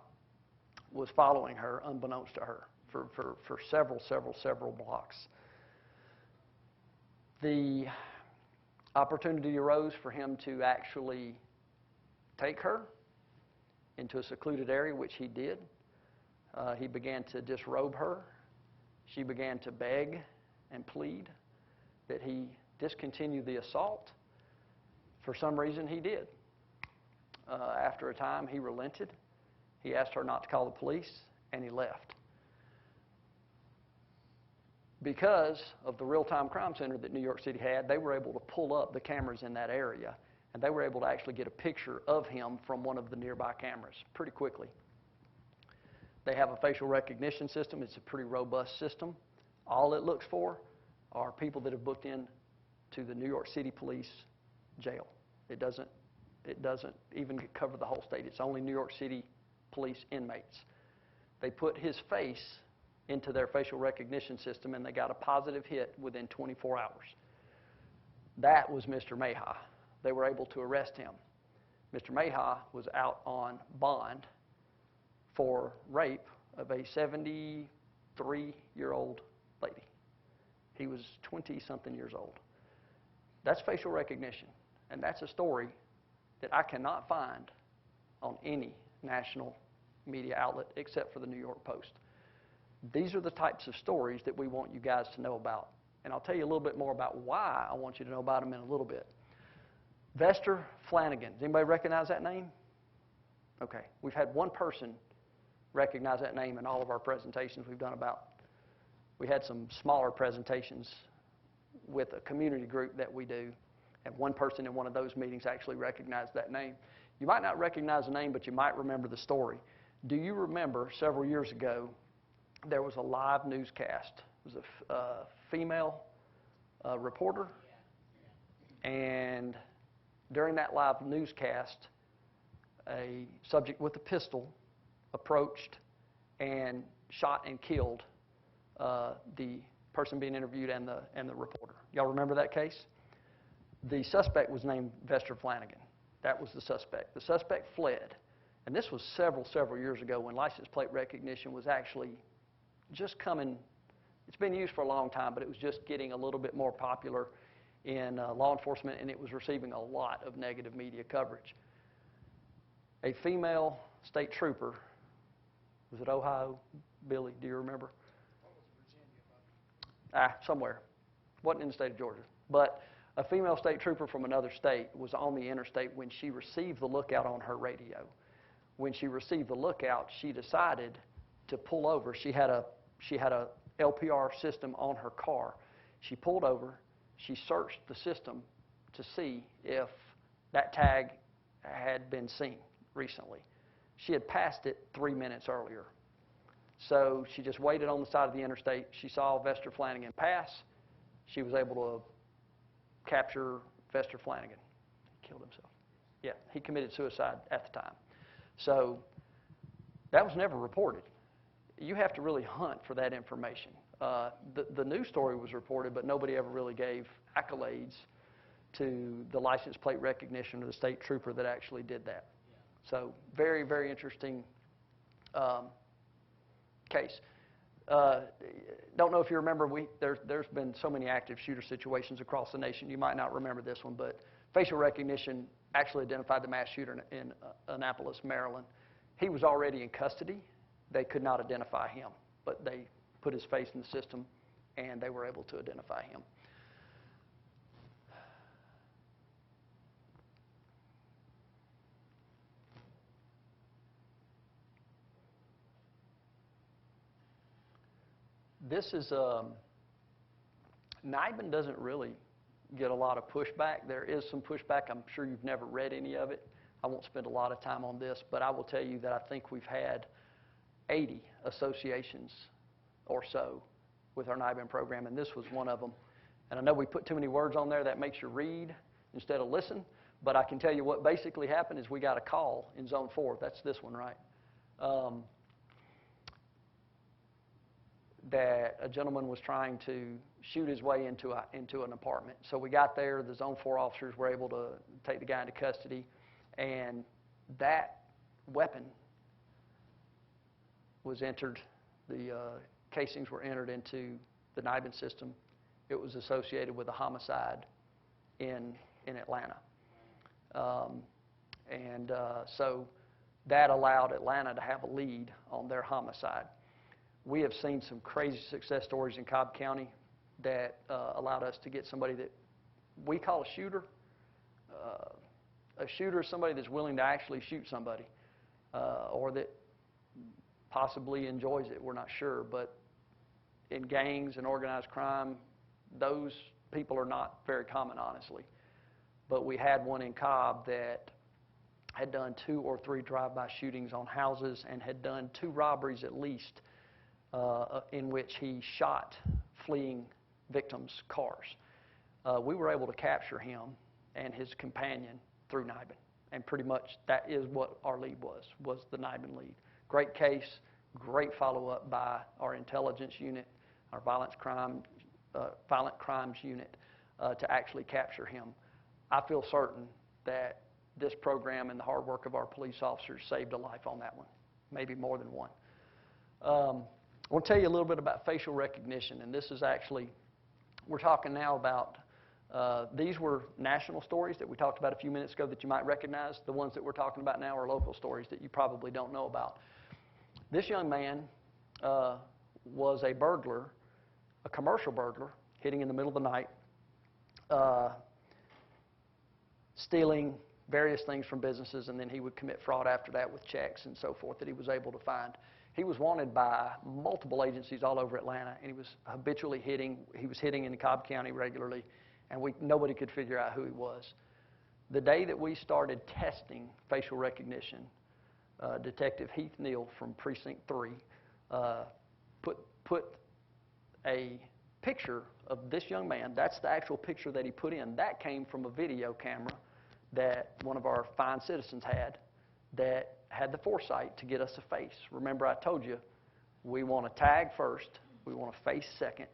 was following her unbeknownst to her for several blocks. The opportunity arose for him to actually take her into a secluded area, which he did. He began to disrobe her. She began to beg and plead that he discontinue the assault. For some reason, he did. After a time, he relented. He asked her not to call the police, and he left. Because of the real-time crime center that New York City had, they were able to pull up the cameras in that area, and they were able to actually get a picture of him from one of the nearby cameras pretty quickly. They have a facial recognition system. It's a pretty robust system. All it looks for are people that have booked in to the New York City Police jail. It doesn't even cover the whole state. It's only New York City Police inmates. They put his face into their facial recognition system, and they got a positive hit within 24 hours. That was Mr. Mejia. They were able to arrest him. Mr. Mejia was out on bond for rape of a 73-year-old lady. He was 20-something years old. That's facial recognition, and that's a story that I cannot find on any national media outlet except for the New York Post. These are the types of stories that we want you guys to know about, and I'll tell you a little bit more about why I want you to know about them in a little bit. Vester Flanagan. Does anybody recognize that name? Okay. We've had one person recognize that name in all of our presentations we've done about. We had some smaller presentations with a community group that we do, and one person in one of those meetings actually recognized that name. You might not recognize the name, but you might remember the story. Do you remember several years ago there was a live newscast? It was a female reporter, and during that live newscast, a subject with a pistol approached and shot and killed the person being interviewed and the reporter. Y'all remember that case? The suspect was named Vester Flanagan. That was the suspect. The suspect fled, and this was several years ago when license plate recognition was actually just coming. It's been used for a long time, but it was just getting a little bit more popular in law enforcement, and it was receiving a lot of negative media coverage. A female state trooper, was it Ohio? Billy, do you remember? Somewhere. Wasn't in the state of Georgia. But a female state trooper from another state was on the interstate when she received the lookout on her radio. When she received the lookout, she decided to pull over. She had a LPR system on her car. She pulled over. She searched the system to see if that tag had been seen recently. She had passed it 3 minutes earlier. So she just waited on the side of the interstate. She saw Vester Flanagan pass. She was able to capture Vester Flanagan. He killed himself. Yeah, he committed suicide at the time. So that was never reported. You have to really hunt for that information. The news story was reported, but nobody ever really gave accolades to the license plate recognition of the state trooper that actually did that. So very, very interesting case. Don't know if you remember, there's been so many active shooter situations across the nation. You might not remember this one, but facial recognition actually identified the mass shooter in Annapolis, Maryland. He was already in custody. They could not identify him, but they put his face in the system, and they were able to identify him. This is, NIBIN doesn't really get a lot of pushback. There is some pushback. I'm sure you've never read any of it. I won't spend a lot of time on this, but I will tell you that I think we've had 80 associations or so with our NIBIN program, and this was one of them. And I know we put too many words on there that makes you read instead of listen, but I can tell you what basically happened is we got a call in Zone 4. That's this one, right? That a gentleman was trying to shoot his way into an apartment. So we got there. The Zone 4 officers were able to take the guy into custody, and that weapon was entered. The casings were entered into the NIBIN system. It was associated with a homicide in Atlanta, so that allowed Atlanta to have a lead on their homicide. We have seen some crazy success stories in Cobb County that allowed us to get somebody that we call a shooter. A shooter is somebody that's willing to actually shoot somebody, or that possibly enjoys it. We're not sure. But in gangs and organized crime, those people are not very common, honestly. But we had one in Cobb that had done 2 or 3 drive-by shootings on houses and had done 2 robberies at least, in which he shot fleeing victims' cars. We were able to capture him and his companion through NIBIN, and pretty much that is what our lead was the NIBIN lead. Great case, great follow-up by our intelligence unit, our violent crimes unit, to actually capture him. I feel certain that this program and the hard work of our police officers saved a life on that one, maybe more than one. I want to tell you a little bit about facial recognition, and this is actually, we're talking now about, these were national stories that we talked about a few minutes ago that you might recognize. The ones that we're talking about now are local stories that you probably don't know about. This young man was a burglar, a commercial burglar, hitting in the middle of the night, stealing various things from businesses, and then he would commit fraud after that with checks and so forth that he was able to find. He was wanted by multiple agencies all over Atlanta, and he was habitually hitting. He was hitting in Cobb County regularly, and nobody could figure out who he was. The day that we started testing facial recognition, Detective Heath Neal from Precinct 3 put a picture of this young man. That's the actual picture that he put in. That came from a video camera that one of our fine citizens had that had the foresight to get us a face. Remember, I told you, we want a tag first, we want a face second,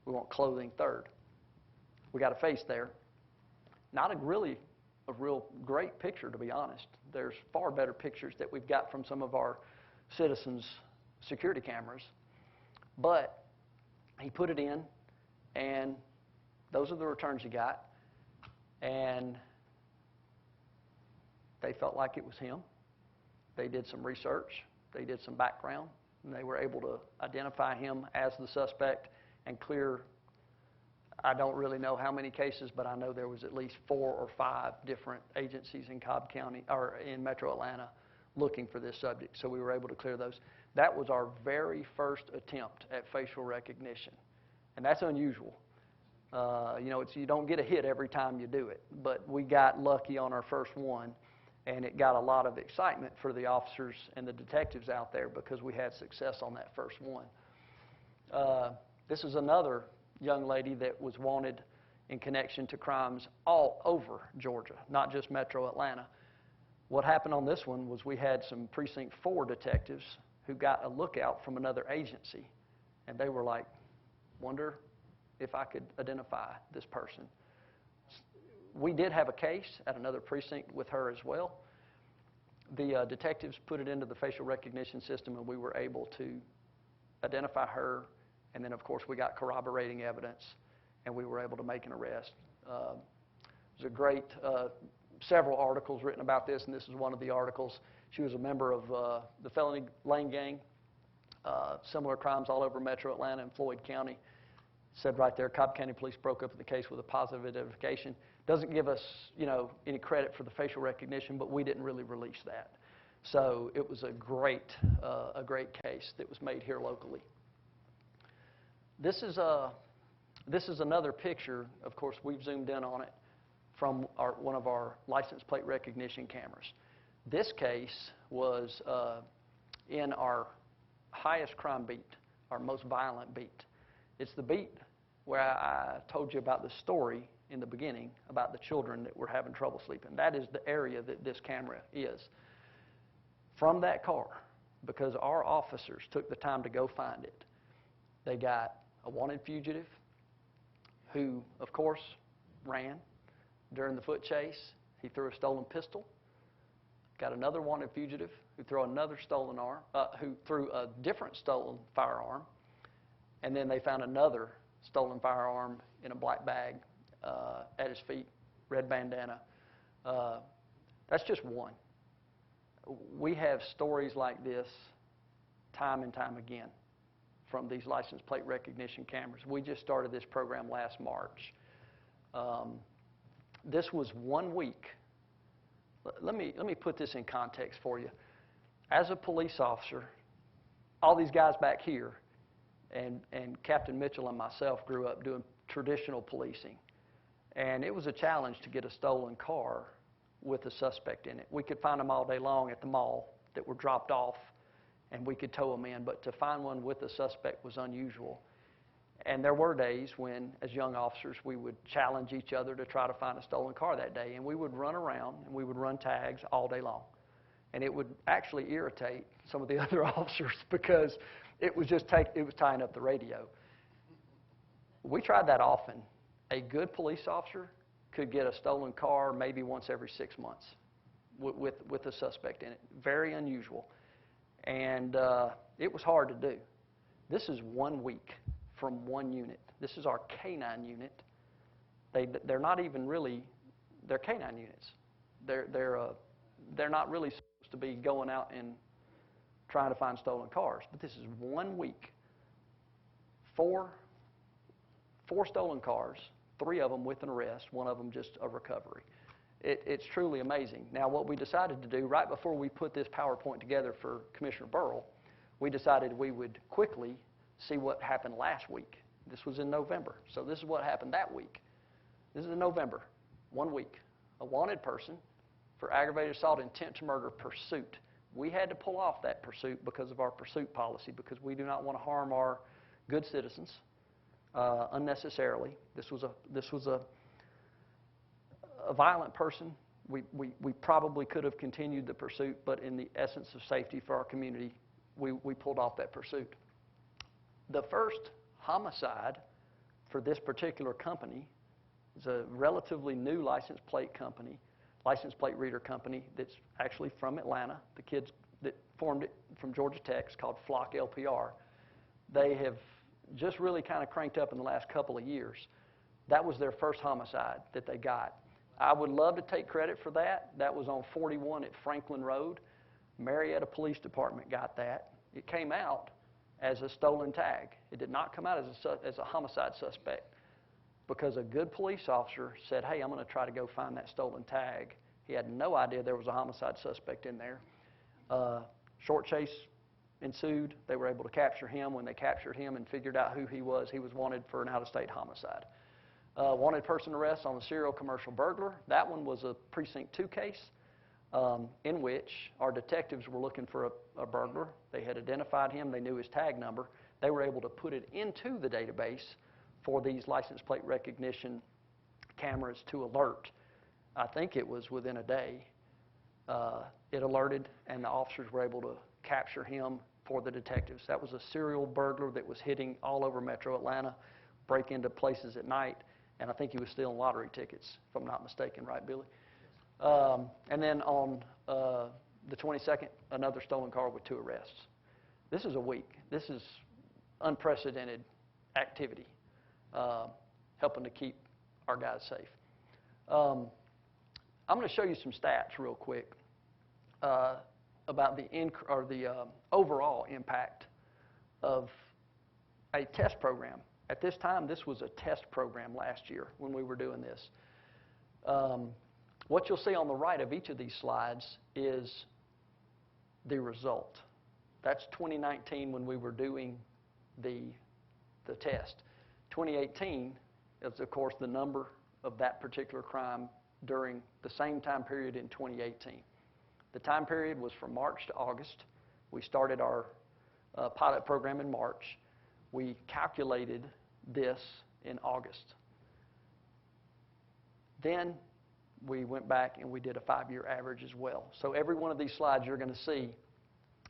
we want clothing third. We got a face there. Not a real great picture, to be honest. There's far better pictures that we've got from some of our citizens' security cameras. But he put it in, and those are the returns he got. And they felt like it was him. They did some research, they did some background, and they were able to identify him as the suspect and clear, I don't really know how many cases, but I know there was at least 4 or 5 different agencies in Cobb County, or in Metro Atlanta, looking for this subject, so we were able to clear those. That was our very first attempt at facial recognition, and that's unusual. You know, you don't get a hit every time you do it, but we got lucky on our first one. And it got a lot of excitement for the officers and the detectives out there because we had success on that first one. This is another young lady that was wanted in connection to crimes all over Georgia, not just Metro Atlanta. What happened on this one was we had some Precinct 4 detectives who got a lookout from another agency, and they were like, wonder if I could identify this person. We did have a case at another precinct with her as well. The detectives put it into the facial recognition system, and we were able to identify her. And then, of course, we got corroborating evidence, and we were able to make an arrest. There's a great, several articles written about this, and this is one of the articles. She was a member of the felony lane gang, similar crimes all over Metro Atlanta and Floyd County. Said right there, Cobb County Police broke up the case with a positive identification. Doesn't give us, any credit for the facial recognition, but we didn't really release that. So it was a great case that was made here locally. This is another picture. Of course, we've zoomed in on it from one of our license plate recognition cameras. This case was in our highest crime beat, our most violent beat. It's the beat where I told you about the story in the beginning about the children that were having trouble sleeping. That is the area that this camera is. From that car, because our officers took the time to go find it, they got a wanted fugitive who, of course, ran during the foot chase. He threw a stolen pistol. Got another wanted fugitive who threw a different stolen firearm. And then they found another stolen firearm in a black bag at his feet, red bandana. That's just one. We have stories like this time and time again from these license plate recognition cameras. We just started this program last March. This was 1 week. Let me put this in context for you. As a police officer, all these guys back here, and Captain Mitchell and myself grew up doing traditional policing. And it was a challenge to get a stolen car with a suspect in it. We could find them all day long at the mall that were dropped off, and we could tow them in. But to find one with a suspect was unusual. And there were days when, as young officers, we would challenge each other to try to find a stolen car that day. And we would run around, and we would run tags all day long. And it would actually irritate some of the other officers because it was tying up the radio. We tried that often. A good police officer could get a stolen car maybe once every 6 months with a suspect in it. Very unusual. And it was hard to do. This is 1 week from one unit. This is our K-9 unit. They're not even really, they're K-9 units. They're not really supposed to be going out and trying to find stolen cars. But this is 1 week. Four stolen cars, 3 of them with an arrest, 1 of them just a recovery. It's truly amazing. Now, what we decided to do right before we put this PowerPoint together for Commissioner Burrell, we decided we would quickly see what happened last week. This was in November. So this is what happened that week. This is in November, 1 week. A wanted person for aggravated assault, intent to murder, pursuit. We had to pull off that pursuit because of our pursuit policy, because we do not want to harm our good citizens unnecessarily. This was a violent person. We probably could have continued the pursuit, but in the essence of safety for our community, we pulled off that pursuit. The first homicide for this particular company is a relatively new license plate reader company that's actually from Atlanta. The kids that formed it from Georgia Tech is called Flock LPR. They have just really kind of cranked up in the last couple of years. That was their first homicide that they got. I would love to take credit for that. That was on 41 at Franklin Road. Marietta Police Department got that. It came out as a stolen tag. It did not come out as a homicide suspect because a good police officer said, hey, I'm going to try to go find that stolen tag. He had no idea there was a homicide suspect in there. Short chase ensued. They were able to capture him. When they captured him and figured out who he was wanted for an out-of-state homicide. Wanted person arrest on a serial commercial burglar. That one was a Precinct 2 case. in which our detectives were looking for a burglar. They had identified him. They knew his tag number. They were able to put it into the database for these license plate recognition cameras to alert. I think it was within a day. It alerted, and the officers were able to capture him for the detectives. That was a serial burglar that was hitting all over metro Atlanta, break into places at night, and I think he was stealing lottery tickets, if I'm not mistaken, right, Billy? And then on the 22nd, another stolen car with 2 arrests. This is a week. This is unprecedented activity, helping to keep our guys safe. I'm going to show you some stats real quick about the overall impact of a test program. At this time, this was a test program last year when we were doing this. What you'll see on the right of each of these slides is the result. That's 2019 when we were doing the test. 2018 is, of course, the number of that particular crime during the same time period in 2018. The time period was from March to August. We started our pilot program in March. We calculated this in August. Then we went back and we did a 5-year average as well. So every one of these slides you're going to see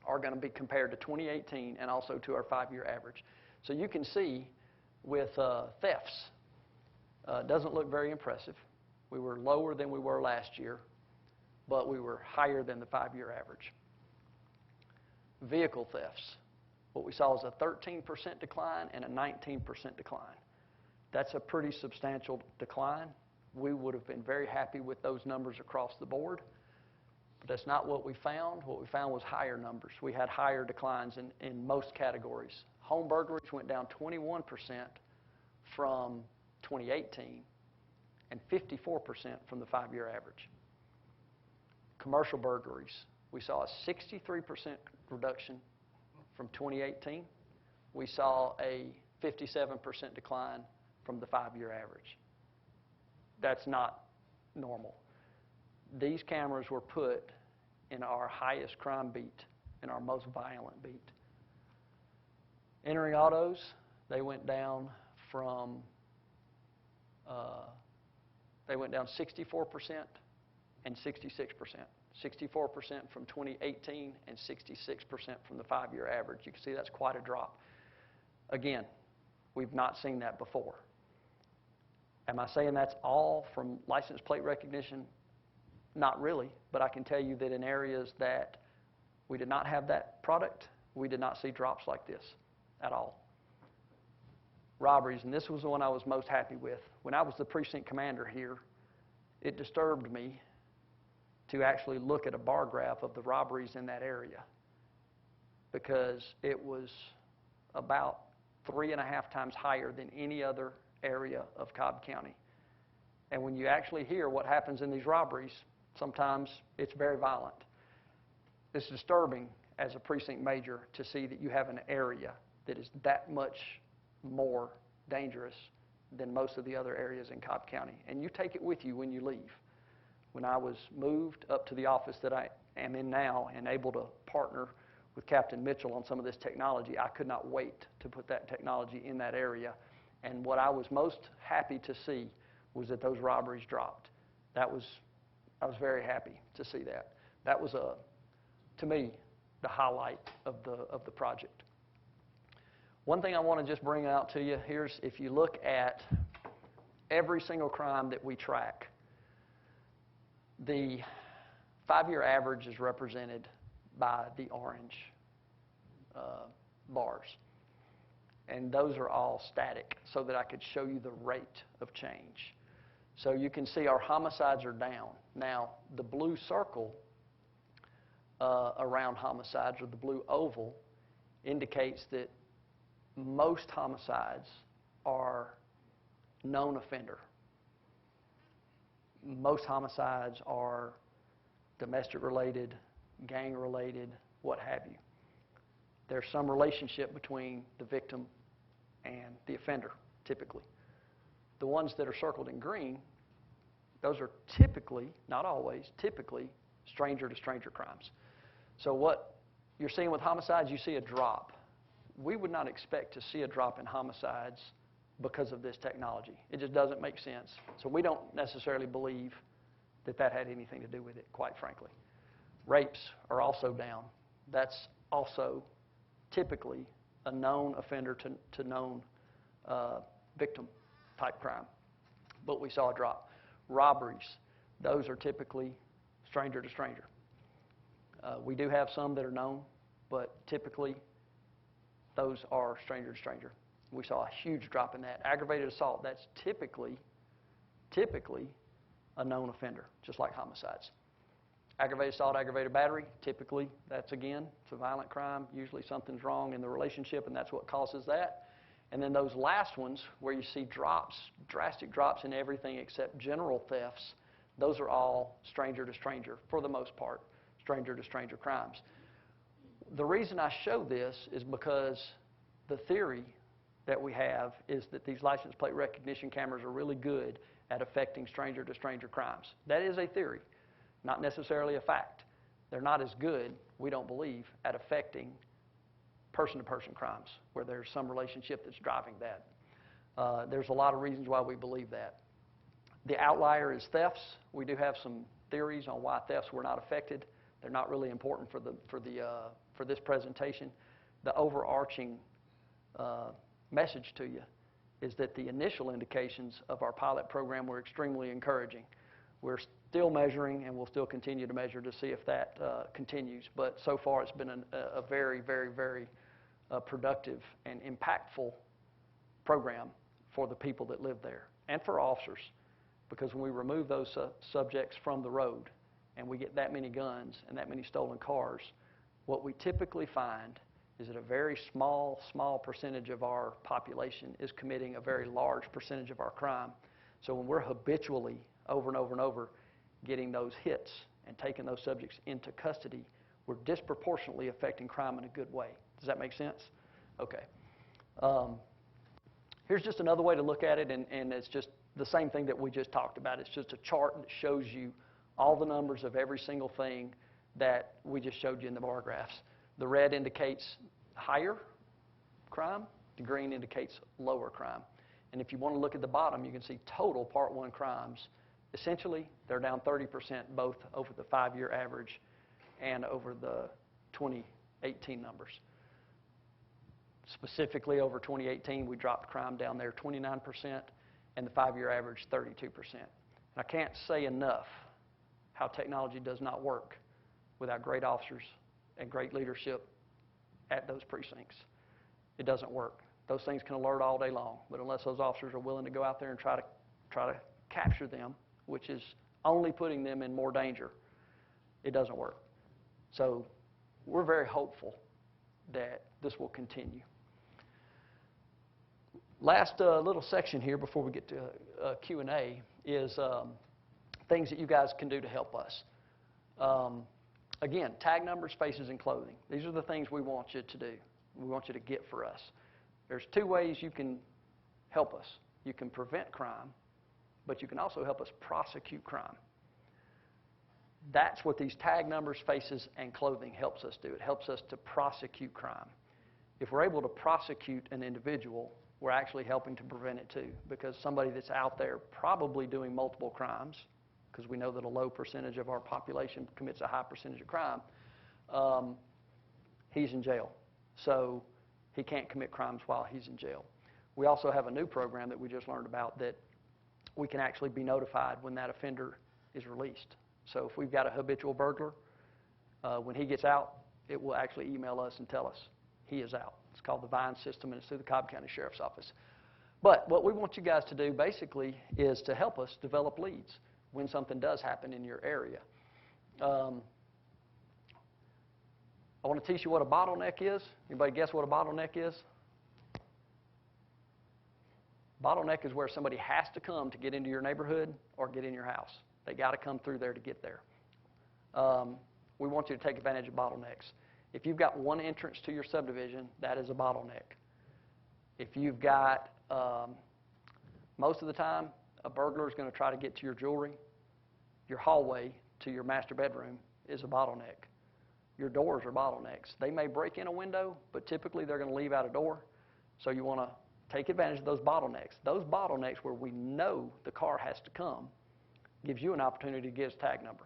are going to be compared to 2018 and also to our 5-year average. So you can see with thefts, doesn't look very impressive. We were lower than we were last year, but we were higher than the 5-year average. Vehicle thefts, what we saw was a 13% decline and a 19% decline. That's a pretty substantial decline. We would have been very happy with those numbers across the board, but that's not what we found. What we found was higher numbers. We had higher declines in most categories. Home burglaries went down 21% from 2018 and 54% from the 5-year average. Commercial burglaries, we saw a 63% reduction from 2018. We saw a 57% decline from the 5-year average. That's not normal. These cameras were put in our highest crime beat, in our most violent beat. Entering autos, they went down from 64% and 66%. 64% from 2018 and 66% from the 5-year average. You can see that's quite a drop. Again, we've not seen that before. Am I saying that's all from license plate recognition? Not really, but I can tell you that in areas that we did not have that product, we did not see drops like this at all. Robberies, and this was the one I was most happy with. When I was the precinct commander here, it disturbed me to actually look at a bar graph of the robberies in that area because it was about 3.5 times higher than any other area of Cobb County. And when you actually hear what happens in these robberies, sometimes it's very violent. It's disturbing as a precinct major to see that you have an area that is that much more dangerous than most of the other areas in Cobb County. And you take it with you when you leave. When I was moved up to the office that I am in now and able to partner with Captain Mitchell on some of this technology, I could not wait to put that technology in that area. And what I was most happy to see was that those robberies dropped. I was very happy to see that. That was, to me, the highlight of the project. One thing I want to just bring out to you, here's if you look at every single crime that we track, the 5-year average is represented by the orange bars. And those are all static so that I could show you the rate of change. So you can see our homicides are down. Now, the blue circle around homicides, or the blue oval, indicates that most homicides are known offender. Most homicides are domestic-related, gang-related, what have you. There's some relationship between the victim and the offender, typically. The ones that are circled in green, those are typically, not always, typically stranger-to-stranger crimes. So what you're seeing with homicides, you see a drop. We would not expect to see a drop in homicides because of this technology. It just doesn't make sense. So we don't necessarily believe that that had anything to do with it, quite frankly. Rapes are also down. That's also typically a known offender to known victim type crime. But we saw a drop. Robberies, those are typically stranger to stranger. We do have some that are known, but typically those are stranger to stranger. We saw a huge drop in that. Aggravated assault, that's typically a known offender, just like homicides. Aggravated assault, aggravated battery, typically that's, again, it's a violent crime. Usually something's wrong in the relationship, and that's what causes that. And then those last ones where you see drops, drastic drops in everything except general thefts, those are all stranger to stranger, for the most part, stranger to stranger crimes. The reason I show this is because the theory that we have is that these license plate recognition cameras are really good at affecting stranger to stranger crimes. That is a theory, not necessarily a fact. They're not as good, we don't believe, at affecting person-to-person crimes where there's some relationship that's driving that. There's a lot of reasons why we believe that. The outlier is thefts. We do have some theories on why thefts were not affected. They're not really important for this presentation. The overarching message to you is that the initial indications of our pilot program were extremely encouraging. We're still measuring, and we'll still continue to measure to see if that continues. But so far, it's been a very, very, very productive and impactful program for the people that live there and for officers. Because when we remove those subjects from the road and we get that many guns and that many stolen cars, what we typically find is that a very small percentage of our population is committing a very large percentage of our crime. So when we're habitually, over and over and over, getting those hits and taking those subjects into custody, we're disproportionately affecting crime in a good way. Does that make sense? Okay. Here's just another way to look at it, and it's just the same thing that we just talked about. It's just a chart that shows you all the numbers of every single thing that we just showed you in the bar graphs. The red indicates higher crime. The green indicates lower crime. And if you want to look at the bottom, you can see total Part 1 crimes. Essentially, they're down 30% both over the 5-year average and over the 2018 numbers. Specifically, over 2018, we dropped crime down there 29%, and the 5-year average 32%. And I can't say enough how technology does not work without great officers and great leadership at those precincts. It doesn't work. Those things can alert all day long, but unless those officers are willing to go out there and try to capture them, which is only putting them in more danger, it doesn't work. So we're very hopeful that this will continue. Last little section here before we get to Q&A is things that you guys can do to help us. Again, tag numbers, faces, and clothing. These are the things we want you to do. We want you to get for us. There's 2 ways you can help us. You can prevent crime, but you can also help us prosecute crime. That's what these tag numbers, faces, and clothing helps us do. It helps us to prosecute crime. If we're able to prosecute an individual, we're actually helping to prevent it too, because somebody that's out there probably doing multiple crimes, because we know that a low percentage of our population commits a high percentage of crime, he's in jail. So he can't commit crimes while he's in jail. We also have a new program that we just learned about that we can actually be notified when that offender is released. So if we've got a habitual burglar, when he gets out, it will actually email us and tell us he is out. It's called the VINE system, and it's through the Cobb County Sheriff's Office. But what we want you guys to do basically is to help us develop leads when something does happen in your area. I want to teach you what a bottleneck is. Anybody guess what a bottleneck is? Bottleneck is where somebody has to come to get into your neighborhood or get in your house. They got to come through there to get there. We want you to take advantage of bottlenecks. If you've got one entrance to your subdivision, that is a bottleneck. If you've got, most of the time, a burglar is going to try to get to your jewelry, your hallway to your master bedroom, is a bottleneck. Your doors are bottlenecks. They may break in a window, but typically they're going to leave out a door. So you want to take advantage of those bottlenecks. Those bottlenecks where we know the car has to come gives you an opportunity to get his tag number.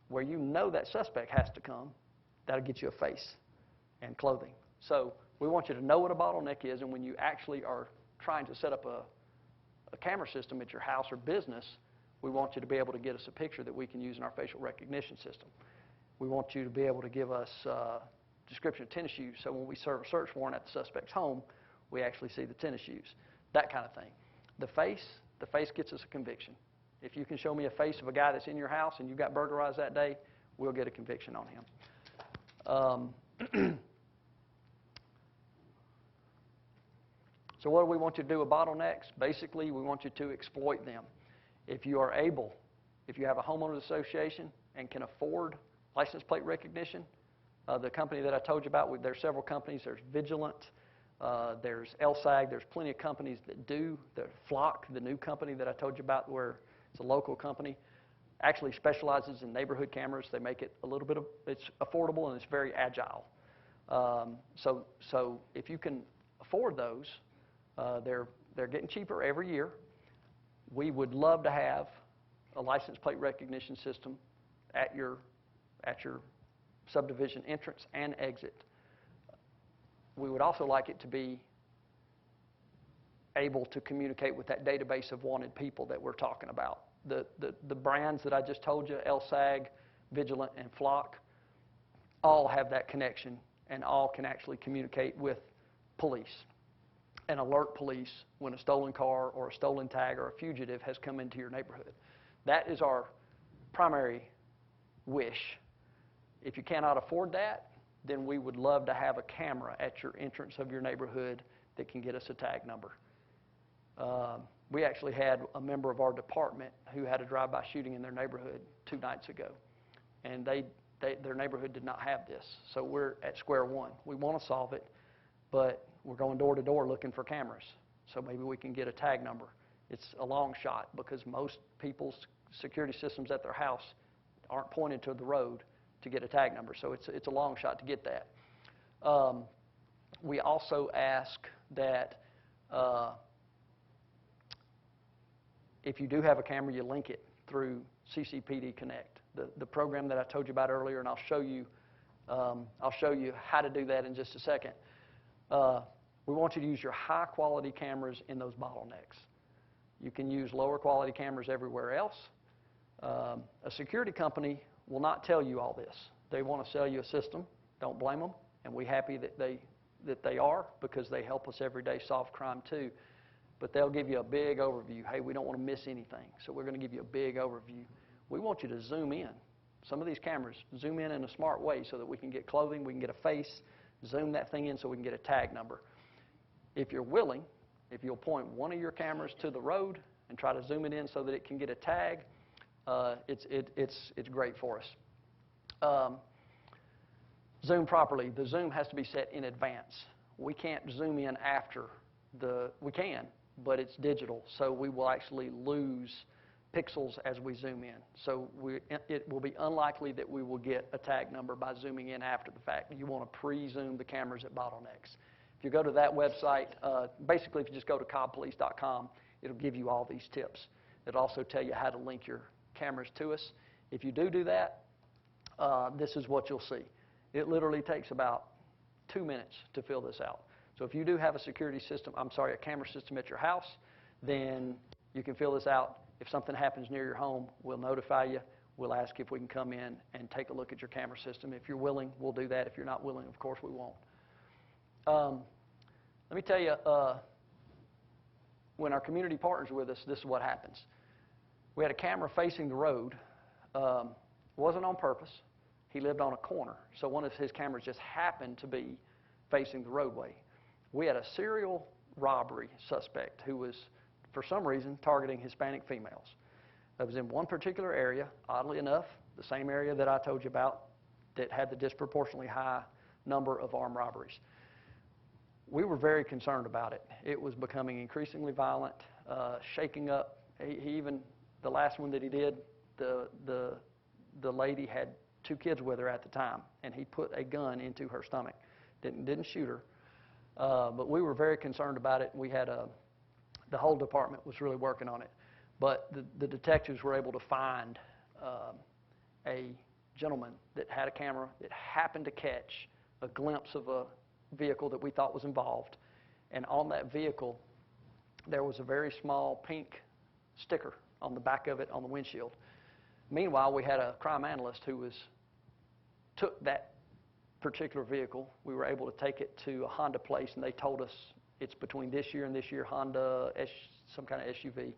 Where you know that suspect has to come, that'll get you a face and clothing. So we want you to know what a bottleneck is, and when you actually are trying to set up a camera system at your house or business, we want you to be able to get us a picture that we can use in our facial recognition system. We want you to be able to give us a description of tennis shoes, so when we serve a search warrant at the suspect's home, we actually see the tennis shoes, that kind of thing. The face gets us a conviction. If you can show me a face of a guy that's in your house and you got burglarized that day, we'll get a conviction on him. So what do we want you to do with bottlenecks? Basically, we want you to exploit them. If you are able, if you have a homeowners association and can afford license plate recognition, the company that I told you about, there's several companies. There's Vigilant, there's LSAG, there's plenty of companies that do. The Flock, the new company that I told you about, where it's a local company, actually specializes in neighborhood cameras. They make it a little bit it's affordable and it's very agile. So if you can afford those, they're getting cheaper every year. We would love to have a license plate recognition system at your subdivision entrance and exit. We would also like it to be able to communicate with that database of wanted people that we're talking about. The brands that I just told you, LSAG, Vigilant, and Flock, all have that connection and all can actually communicate with police and alert police when a stolen car or a stolen tag or a fugitive has come into your neighborhood. That is our primary wish. If you cannot afford that, then we would love to have a camera at your entrance of your neighborhood that can get us a tag number. We actually had a member of our department who had a drive-by shooting in their neighborhood 2 nights ago, and their neighborhood did not have this. So we're at square one. We want to solve it, but we're going door to door looking for cameras. So maybe we can get a tag number. It's a long shot because most people's security systems at their house aren't pointed to the road to get a tag number. So it's a long shot to get that. We also ask that if you do have a camera, you link it through CCPD Connect, the program that I told you about earlier, and I'll show you how to do that in just a second. We want you to use your high-quality cameras in those bottlenecks. You can use lower-quality cameras everywhere else. A security company will not tell you all this. They want to sell you a system. Don't blame them, and we're happy that they are, because they help us every day solve crime too. But they'll give you a big overview. Hey, we don't want to miss anything, so we're going to give you a big overview. We want you to zoom in. Some of these cameras zoom in a smart way so that we can get clothing, we can get a face, zoom that thing in so we can get a tag number. If you're willing, if you'll point one of your cameras to the road and try to zoom it in so that it can get a tag, it's great for us. Zoom properly. The zoom has to be set in advance. We can't zoom in after we can, but it's digital, so we will actually lose pixels as we zoom in. So it will be unlikely that we will get a tag number by zooming in after the fact. You want to pre-zoom the cameras at bottlenecks. If you go to that website, basically if you just go to cobbpolice.com, it'll give you all these tips. It'll also tell you how to link your cameras to us. If you do that, this is what you'll see. It literally takes about 2 minutes to fill this out. So if you do have a a camera system at your house, then you can fill this out. If something happens near your home, we'll notify you. We'll ask if we can come in and take a look at your camera system. If you're willing, we'll do that. If you're not willing, of course, we won't. Let me tell you, when our community partners with us, this is what happens. We had a camera facing the road. Wasn't on purpose. He lived on a corner, so one of his cameras just happened to be facing the roadway. We had a serial robbery suspect who was, for some reason, targeting Hispanic females. That was in one particular area, oddly enough, the same area that I told you about that had the disproportionately high number of armed robberies. We were very concerned about it. It was becoming increasingly violent, shaking up. He even, the last one that he did, the lady had 2 kids with her at the time, and he put a gun into her stomach. Didn't shoot her, but we were very concerned about it. We had the whole department was really working on it, but the detectives were able to find a gentleman that had a camera that happened to catch a glimpse of a vehicle that we thought was involved, and on that vehicle there was a very small pink sticker on the back of it on the windshield. Meanwhile, we had a crime analyst who took that particular vehicle. We were able to take it to a Honda place, and they told us it's between this year and this year, Honda, some kind of SUV.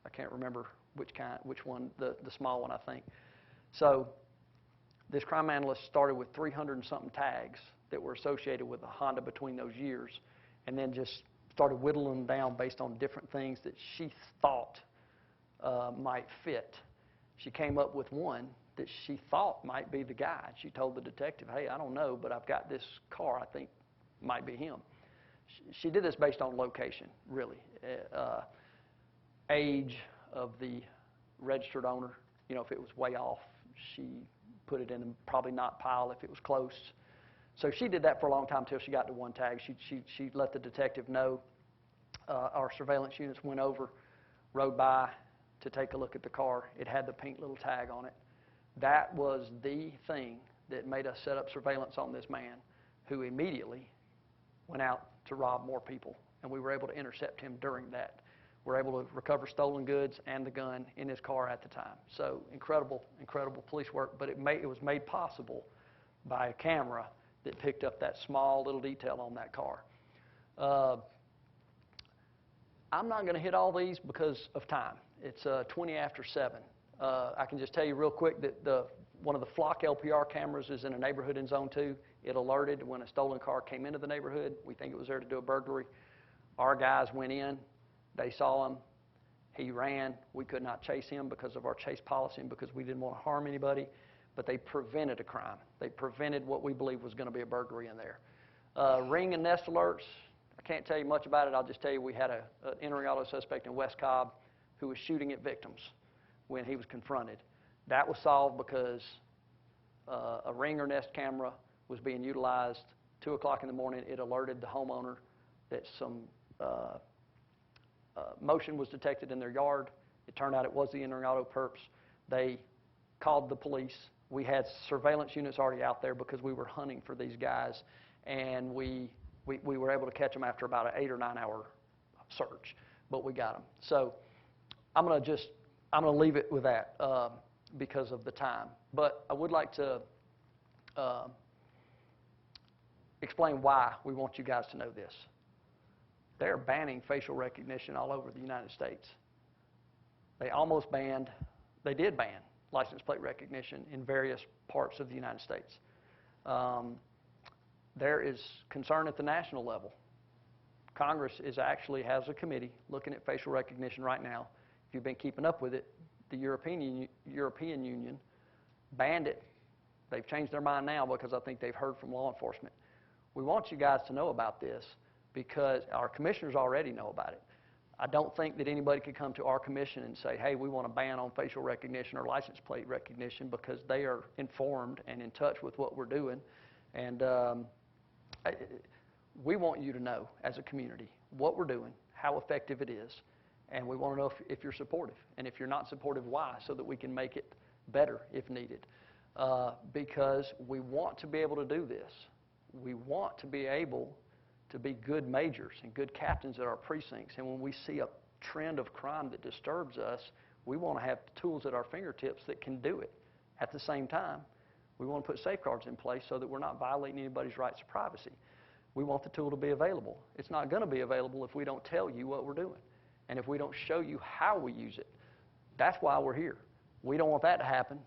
I can't remember which one, the small one, I think. So this crime analyst started with 300 and something tags that were associated with a Honda between those years, and then just started whittling them down based on different things that she thought might fit. She came up with one that she thought might be the guy. She told the detective, hey, I don't know, but I've got this car I think might be him. She did this based on location, really. Age of the registered owner. You know, if it was way off, she put it in a probably not pile if it was close. So she did that for a long time until she got to one tag. She let the detective know. Our surveillance units went over, rode by to take a look at the car. It had the pink little tag on it. That was the thing that made us set up surveillance on this man, who immediately went out to rob more people, and we were able to intercept him during that. We were able to recover stolen goods and the gun in his car at the time. So incredible, incredible police work, but it was made possible by a camera that picked up that small little detail on that car. I'm not going to hit all these because of time. It's 20 after 7. I can just tell you real quick that one of the flock LPR cameras is in a neighborhood in Zone 2. It alerted when a stolen car came into the neighborhood. We think it was there to do a burglary. Our guys went in. They saw him. He ran. We could not chase him because of our chase policy and because we didn't want to harm anybody. But they prevented a crime. They prevented what we believe was going to be a burglary in there. Ring and nest alerts. I can't tell you much about it. I'll just tell you we had an entering auto suspect in West Cobb who was shooting at victims when he was confronted. That was solved because a ring or nest camera was being utilized. 2 o'clock in the morning, it alerted the homeowner that some motion was detected in their yard. It turned out it was the entering auto perps. They called the police. We had surveillance units already out there because we were hunting for these guys, and we were able to catch them after about an 8 or 9 hour search, but we got them. So I'm going to leave it with that because of the time. But I would like to explain why we want you guys to know this. They're banning facial recognition all over the United States. They did ban license plate recognition in various parts of the United States. There is concern at the national level. Congress actually has a committee looking at facial recognition right now. If you've been keeping up with it, the European Union banned it. They've changed their mind now because I think they've heard from law enforcement. We want you guys to know about this because our commissioners already know about it. I don't think that anybody could come to our commission and say, hey, we want to ban on facial recognition or license plate recognition, because they are informed and in touch with what we're doing. And we want you to know as a community what we're doing, how effective it is, and we want to know if you're supportive. And if you're not supportive, why, so that we can make it better if needed. Because we want to be able to do this. We want to be able to be good majors and good captains at our precincts. And when we see a trend of crime that disturbs us, we want to have tools at our fingertips that can do it. At the same time, we want to put safeguards in place so that we're not violating anybody's rights to privacy. We want the tool to be available. It's not going to be available if we don't tell you what we're doing and if we don't show you how we use it. That's why we're here. We don't want that to happen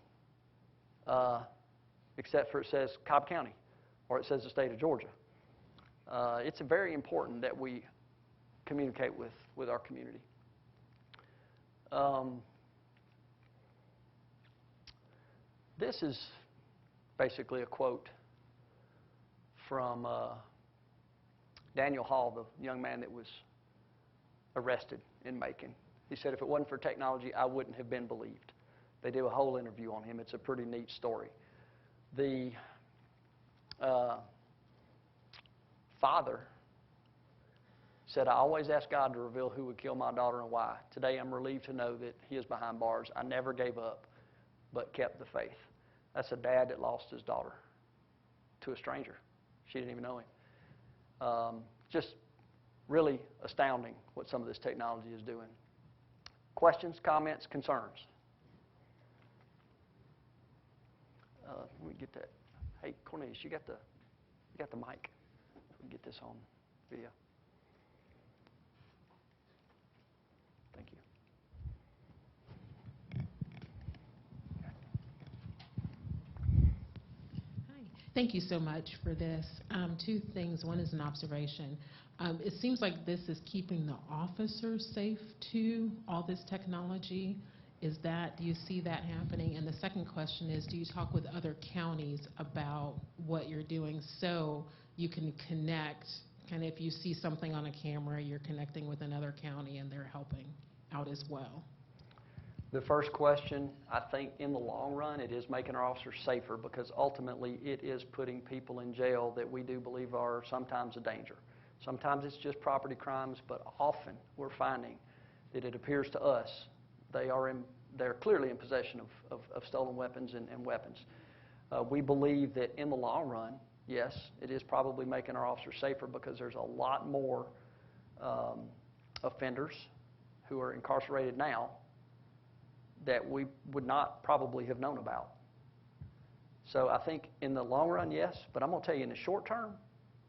except for it says Cobb County or it says the state of Georgia. It's very important that we communicate with our community. This is basically a quote from Daniel Hall, the young man that was arrested in Macon. He said, if it wasn't for technology, I wouldn't have been believed. They did a whole interview on him. It's a pretty neat story. The father said, I always ask God to reveal who would kill my daughter and why. Today I'm relieved to know that he is behind bars. I never gave up, but kept the faith. That's a dad that lost his daughter to a stranger. She didn't even know him. Just really astounding what some of this technology is doing. Questions, comments, concerns? Let me get that. Hey, Cornelius, you got the mic. We can get this on video. Thank you. Hi. Thank you so much for this. Two things. One is an observation. It seems like this is keeping the officers safe too, all this technology. Do you see that happening? And the second question is, do you talk with other counties about what you're doing so you can connect, kind of if you see something on a camera, you're connecting with another county and they're helping out as well? The first question, I think in the long run, it is making our officers safer because ultimately it is putting people in jail that we do believe are sometimes a danger. Sometimes it's just property crimes, but often we're finding that it appears to us they're clearly in possession of stolen weapons and weapons. We believe that in the long run, yes, it is probably making our officers safer because there's a lot more offenders who are incarcerated now that we would not probably have known about. So I think in the long run, yes, but I'm going to tell you in the short term,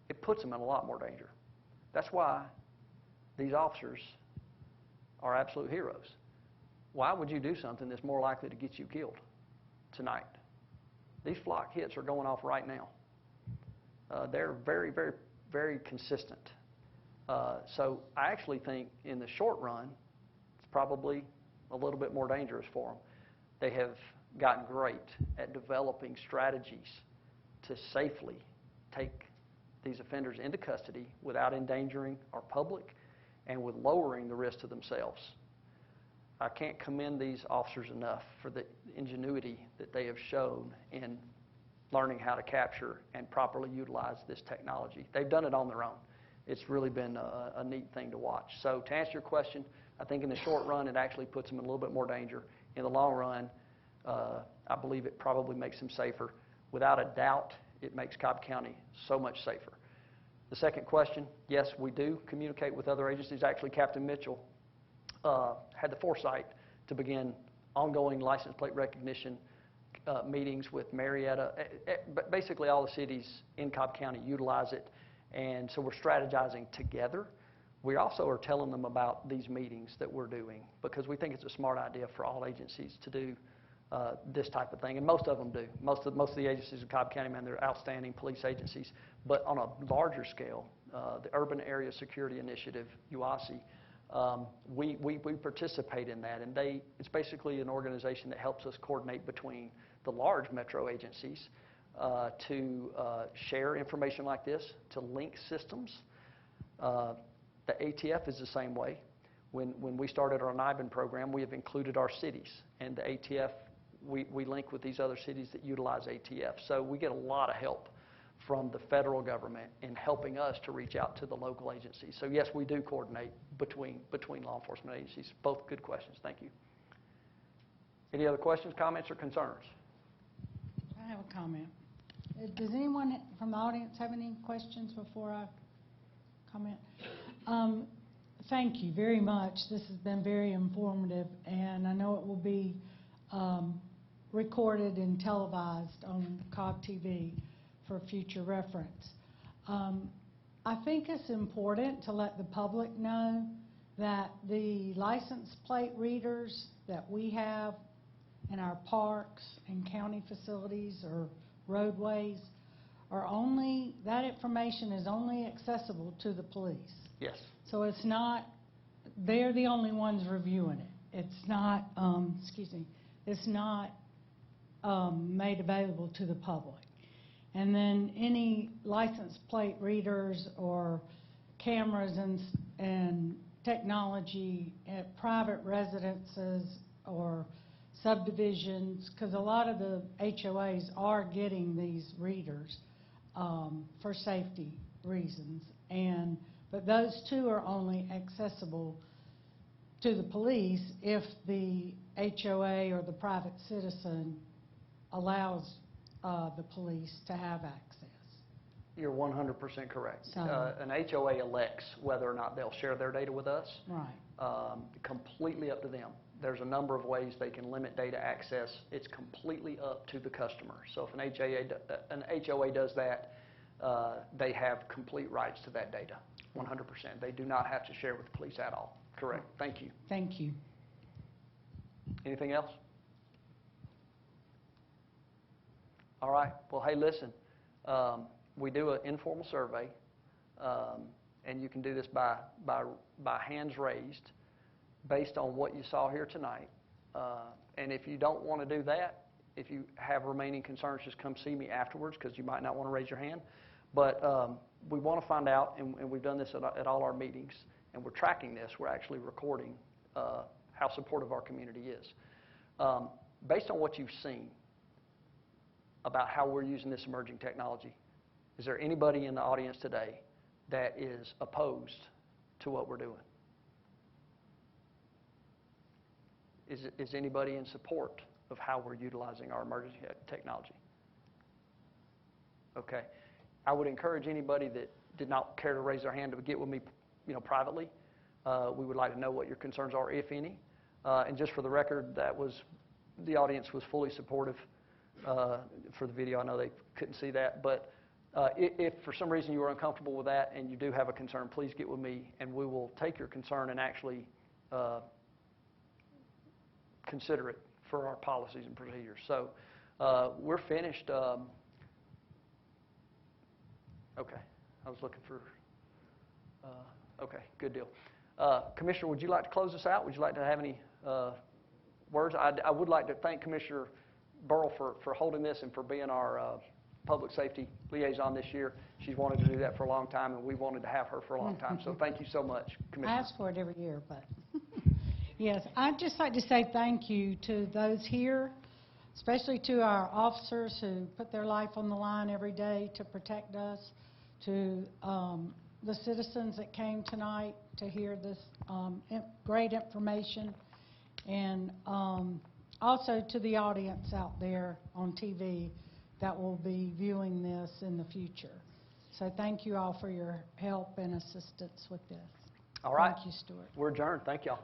it puts them in a lot more danger. That's why these officers are absolute heroes. Why would you do something that's more likely to get you killed tonight? These flock hits are going off right now. They're very, very, very consistent. So I actually think in the short run, it's probably a little bit more dangerous for them. They have gotten great at developing strategies to safely take these offenders into custody without endangering our public and with lowering the risk to themselves. I can't commend these officers enough for the ingenuity that they have shown in learning how to capture and properly utilize this technology. They've done it on their own. It's really been a neat thing to watch. So to answer your question, I think in the short run it actually puts them in a little bit more danger. In the long run, I believe it probably makes them safer. Without a doubt, it makes Cobb County so much safer. The second question, yes, we do communicate with other agencies. Actually, Captain Mitchell had the foresight to begin ongoing license plate recognition meetings with Marietta. Basically, all the cities in Cobb County utilize it, and so we're strategizing together. We also are telling them about these meetings that we're doing because we think it's a smart idea for all agencies to do this type of thing, and most of them do. Most of the agencies in Cobb County, man, they're outstanding police agencies. But on a larger scale, the Urban Area Security Initiative, UASI, we participate in that, and it's basically an organization that helps us coordinate between the large metro agencies to share information like this, to link systems. The ATF is the same way. When we started our NIBIN program, we have included our cities, and the ATF, we link with these other cities that utilize ATF. So we get a lot of help from the federal government in helping us to reach out to the local agencies. So yes, we do coordinate between law enforcement agencies. Both good questions. Thank you. Any other questions, comments, or concerns? I have a comment. Does anyone from the audience have any questions before I comment? Thank you very much. This has been very informative, and I know it will be recorded and televised on Cobb TV for future reference. I think it's important to let the public know that the license plate readers that we have in our parks and county facilities or roadways that information is only accessible to the police. Yes. So it's not, they're the only ones reviewing it. It's not, it's not made available to the public. And then any license plate readers or cameras and technology at private residences or subdivisions, because a lot of the HOAs are getting these readers for safety reasons. But those two are only accessible to the police if the HOA or the private citizen allows the police to have access. You're 100% correct. So- An HOA elects whether or not they'll share their data with us. Right. Completely up to them. There's a number of ways they can limit data access. It's completely up to the customer. So if an HOA does that, they have complete rights to that data, 100%. They do not have to share with the police at all. Correct. Thank you. Thank you. Anything else? All right. Well, hey, listen. We do an informal survey, and you can do this by hands raised based on what you saw here tonight. And if you don't want to do that, if you have remaining concerns, just come see me afterwards, because you might not want to raise your hand. But we want to find out, and we've done this at all our meetings, and we're tracking this. We're actually recording how supportive our community is. Based on what you've seen about how we're using this emerging technology, is there anybody in the audience today that is opposed to what we're doing? Is anybody in support of how we're utilizing our emerging technology? Okay. I would encourage anybody that did not care to raise their hand to get with me, privately. We would like to know what your concerns are, if any. And just for the record, the audience was fully supportive for the video. I know they couldn't see that, but if for some reason you are uncomfortable with that and you do have a concern, please get with me, and we will take your concern and actually consider it for our policies and procedures. So we're finished. Okay, I was looking for, okay, good deal. Commissioner, would you like to close us out? Would you like to have any words? I would like to thank Commissioner Burrell for holding this and for being our public safety liaison this year. She's wanted to do that for a long time, and we wanted to have her for a long time. So thank you so much, Commissioner. I ask for it every year, but yes, I'd just like to say thank you to those here, especially to our officers who put their life on the line every day to protect us, to the citizens that came tonight to hear this great information, and also to the audience out there on TV that will be viewing this in the future. So thank you all for your help and assistance with this. All right. Thank you, Stuart. We're adjourned. Thank y'all.